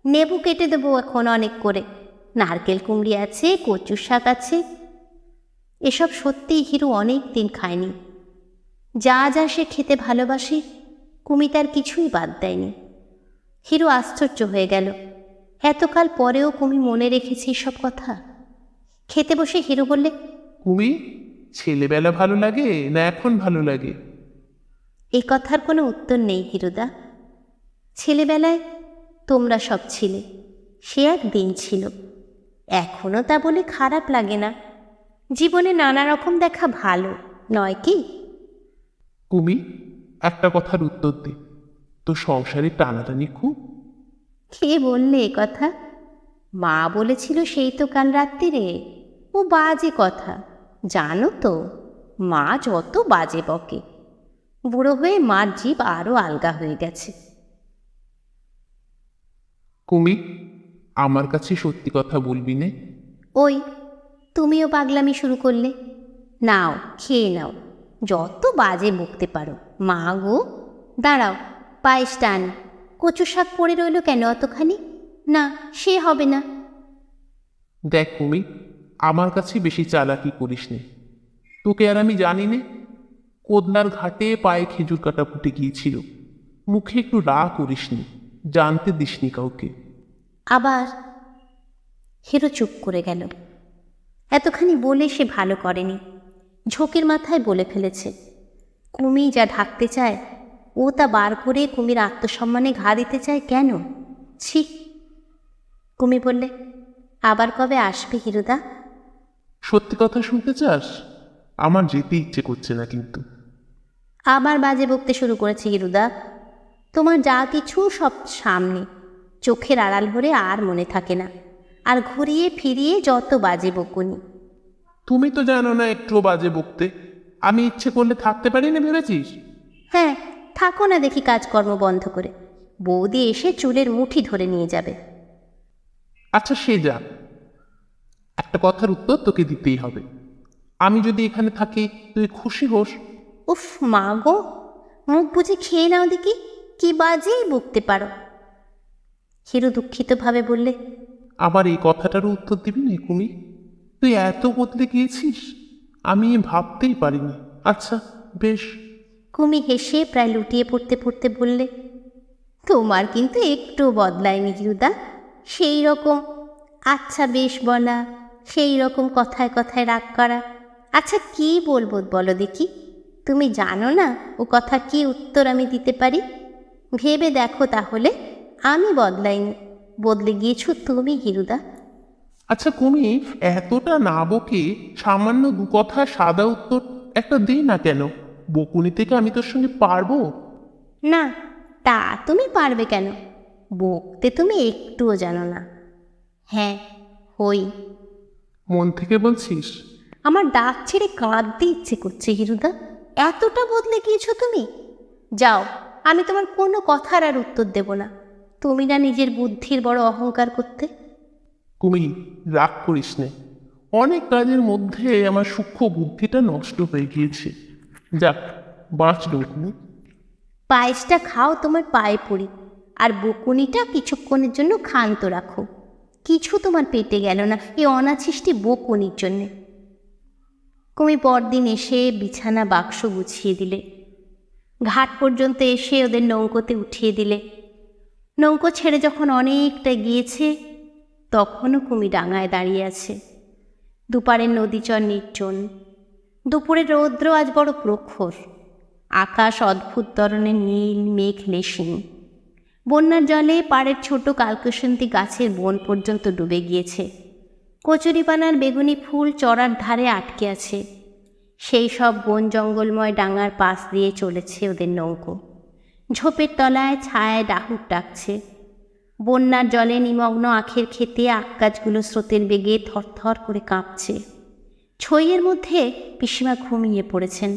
নেবু কেটে দেবো এখন অনেক করে, নারকেল কুমড়ি আছে, কচুর শাক আছে। এসব সত্যিই হিরু অনেক দিন খায়নি। যা যা সে খেতে ভালোবাসে কুমি তার কিছুই বাদ দেয়নি। হিরু আশ্চর্য হয়ে গেল, এতকাল পরেও কুমি মনে রেখেছে এসব কথা। খেতে বসে হিরু বললে, কুমি, ছেলেবেলা ভালো লাগে না এখন ভালো লাগে? এই কথার কোনো উত্তর নেই হিরুদা। ছেলেবেলায় তোমরা সব ছিলে, সে এক দিন ছিল। এখনও তা বলে খারাপ লাগে না। জীবনে নানা রকম দেখা ভালো নয় কি? কুমি, একটা কথার উত্তর দে, তো সংসারে টানাটানি খুব? কে বললে এ কথা? মা বলেছিল সেই তো কাল রাত্রিরে। ও বাজে কথা, জানো তো মা যত বাজে বকে। বুড়ো হয়ে মার জিভ আরও আলগা হয়ে গেছে। কুমি, আমার কাছে সত্যি কথা বলবি নে? ওই তুমিও পাগলামি শুরু করলে। নাও খেয়ে নাও, যত বাজে বকতে পারো। মা গো, দাঁড়াও পায়েসটা আনি। কচু শাক পড়ে রইল কেন অতখানি? না, সে হবে না। দেখ কুমি, আমার কাছে বেশি চালাকি করিস নে। তোকে আর আমি জানি নে? কোদনার ঘাটে পায়ে খেজুর কাটা ফুটে গিয়েছিল, মুখে একটু রাগ করিসনি, জানতে দিসনি কাউকে। আবার হিরো চুপ করে গেল। এতখানি বলে সে ভালো করেনি, ঝোঁকের মাথায় বলে ফেলেছে। কুমি যা ঢাকতে চায় ও তা বার করে কুমির আত্মসম্মানে ঘা দিতে চায় কেন? ছি। কুমি বললে, আবার কবে আসবে হিরুদা? সত্যি কথা শুনতে চাস? আমার যেতে ইচ্ছে করছে না কিন্তু। আবার বাজে বকতে শুরু করেছে হিরুদা। তোমার যা কিছু সব সামনে, চোখের আড়াল ভরে আর মনে থাকে না। আর ঘুরিয়ে ফিরিয়ে যত বাজে বকুনি। তুমি তো জানো না একটুও বাজে বকতে। আমি ইচ্ছে করলে থাকতে পারি না ভেবেছিস? হ্যাঁ, থাকো না দেখি কাজকর্ম বন্ধ করে। বৌদি এসে চুলের মুঠি ধরে নিয়ে যাবে। আচ্ছা সে যা, একটা কথার উত্তর তোকে দিতেই হবে। আমি যদি এখানে থাকি তুই খুশি হোস? উফ মা গো, মুখ বুঝে খেয়ে নাও দেখি, কি বাজেই বকতে পারো। হিরু দুঃখিতভাবে বললে, আবার এই কথাটারও উত্তর দিবি না কুমি? তুই এত বদলে গিয়েছিস, আমি ভাবতেই পারিনি। আচ্ছা বেশ। কুমি হেসে প্রায় লুটিয়ে পড়তে পড়তে বললে, তোমার কিন্তু একটু বদলায়নি হিরুদা। সেই রকম আচ্ছা বেশ বলা, সেই রকম কথায় কথায় রাগ করা। আচ্ছা কি বলবো বলো দেখি? তুমি জানো না ও কথা কি উত্তর আমি দিতে পারি? ভেবে দেখো তাহলে। আমি বদলাইনি, বদলে গিয়েছো তুমি হিরুদা। আচ্ছা কুমি, এতটা না বকে সামান্য দু কথা সাদা উত্তর একটা দে না কেন? বকুনি থেকে আমি তোর সঙ্গে পারবো? না, তা তুমি পারবে কেন? বকতে তুমি একটুও জানো না। হ্যাঁ, হই। মন থেকে বলছিস? আমার দাঁত ছেড়ে কাঁদতে ইচ্ছে করছে হিরুদা। এতটা বদলে গিয়েছো তুমি। যাও, আমি তোমার কোনো কথার আর উত্তর দেব না। তুমি না নিজের বুদ্ধির বড় অহংকার করতে। কুমি, রাগ করিস নে। অনেক কাজের মধ্যে আমার সূক্ষ্ম বুদ্ধিটা নষ্ট হয়ে গিয়েছে। যাক, বাঁচল কুমি। পায়েসটা খাও, তোমার পায়ে পড়ি। আর বকুনিটা কিছুক্ষণের জন্য ক্ষান্ত রাখো। কিছু তোমার পেটে গেল না এই অনাছিষ্টি বকুনির জন্যে। কুমি পরদিন এসে বিছানা বাক্স গুছিয়ে দিলে। ঘাট পর্যন্ত এসে ওদের নৌকোতে উঠিয়ে দিলে। নৌকো ছেড়ে যখন অনেকটা গিয়েছে, তখনও কুমি ডাঙায় দাঁড়িয়ে আছে। দুপারের নদীচর নির্জন। দুপুরের রৌদ্র আজ বড় প্রখর। আকাশ অদ্ভুত ধরনের নীল মেঘ লেশিন। বন্যার জলে পাড়ের ছোট কালকসন্তি গাছের বন পর্যন্ত ডুবে গিয়েছে। কচুরিপানার বেগুনি ফুল চড়ার ধারে আটকে আছে। সেই সব বন জঙ্গলময় ডাঙার পাশ দিয়ে চলেছে ওদের নৌকো। ঝোপের তলায় ছায়ায় ডাহুক ডাকছে। বন্যার জলে নিমগ্ন আখের খেতে আখ গাছগুলো স্রোতের বেগে থরথর করে কাঁপছে। ছইয়ের মধ্যে পিসিমা ঘুমিয়ে পড়েছেন।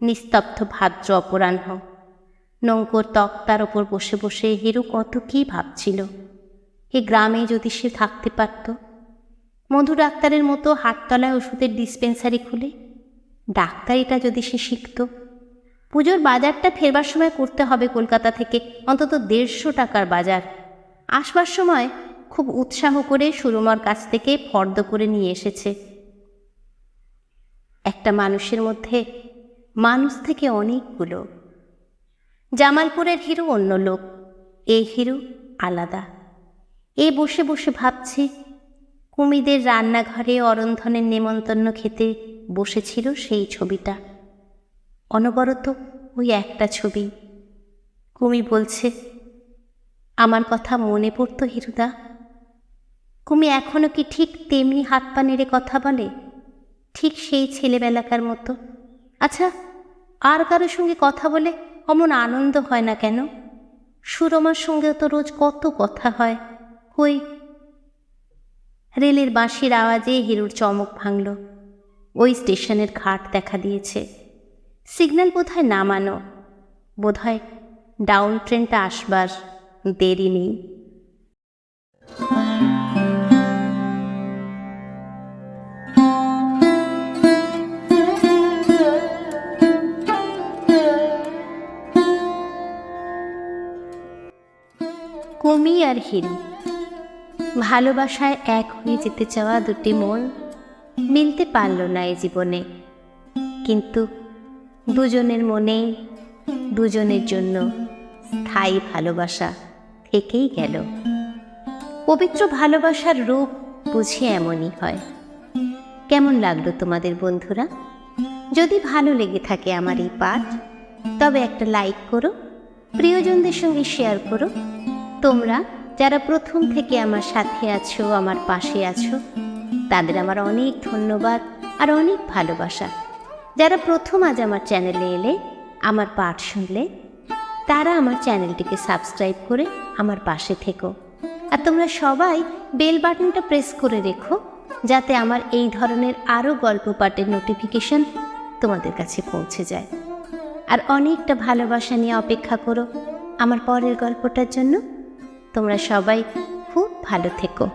নিস্তব্ধ ভাদ্র অপরাহ্ন। নৌকোর তক্তার ওপর বসে বসে হিরু কত কী ভাবছিল। এ গ্রামে যদি সে থাকতে পারত, মধু ডাক্তারের মতো হাটতলায় ওষুধের ডিসপেন্সারি খুলে ডাক্তারিটা যদি সে শিখত। পুজোর বাজারটা ফেরবার সময় করতে হবে কলকাতা থেকে অন্তত 150 টাকার বাজার। আসবার সময় খুব উৎসাহ করে সুরমার কাছ থেকে ফর্দ করে নিয়ে এসেছে। একটা মানুষের মধ্যে মানুষ থেকে অনেকগুলো। জামালপুরের হিরু অন্য লোক, এই হিরু আলাদা। এ বসে বসে ভাবছে কুমিদের রান্নাঘরে অরন্ধনের নেমন্তন্ন খেতে বসেছিল সেই ছবিটা। অনবরত ওই একটা ছবি। কুমি বলছে, আমার কথা মনে পড়তো হিরুদা? কুমি এখনো কি ঠিক তেমনি হাত পা নেড়ে কথা বলে, ঠিক সেই ছেলেবেলাকার মতো? আচ্ছা, আর কারোর সঙ্গে কথা বলে অমন আনন্দ হয় না কেন? সুরমার সঙ্গেও তো রোজ কত কথা হয়। কই? রেলের বাঁশির আওয়াজে হিরুর চমক ভাঙল। ওই স্টেশনের ঘাট দেখা দিয়েছে। সিগন্যাল বোধহয় নামানো, বোধহয় ডাউন ট্রেনটা আসবার দেরি নেই। কুমি আর হিরু, ভালোবাসায় এক হয়ে যেতে চাওয়া দুটি মন মিলতে পারল না এই জীবনে, কিন্তু দুজনের মনেই দুজনের জন্য স্থায়ী ভালোবাসা থেকেই গেল। পবিত্র ভালোবাসার রূপ বুঝি এমনই হয়। কেমন লাগলো তোমাদের বন্ধুরা? যদি ভালো লেগে থাকে আমার এই পাঠ, তবে একটা লাইক করো, প্রিয়জনদের সঙ্গে শেয়ার করো। তোমরা যারা প্রথম থেকে আমার সাথে আছো, আমার পাশে আছো, তাদের আমার অনেক ধন্যবাদ আর অনেক ভালোবাসা। যারা প্রথম আজ আমার চ্যানেলে এলে, আমার পাঠ শুনলে, তারা আমার চ্যানেলটিকে সাবস্ক্রাইব করে আমার পাশে থেকো। আর তোমরা সবাই বেল বাটনটা প্রেস করে রেখো, যাতে আমার এই ধরনের আরও গল্প পাঠের নোটিফিকেশন তোমাদের কাছে পৌঁছে যায়। আর অনেকটা ভালোবাসা নিয়ে অপেক্ষা করো আমার পরের গল্পটার জন্য। তোমরা সবাই খুব ভালো থেকো।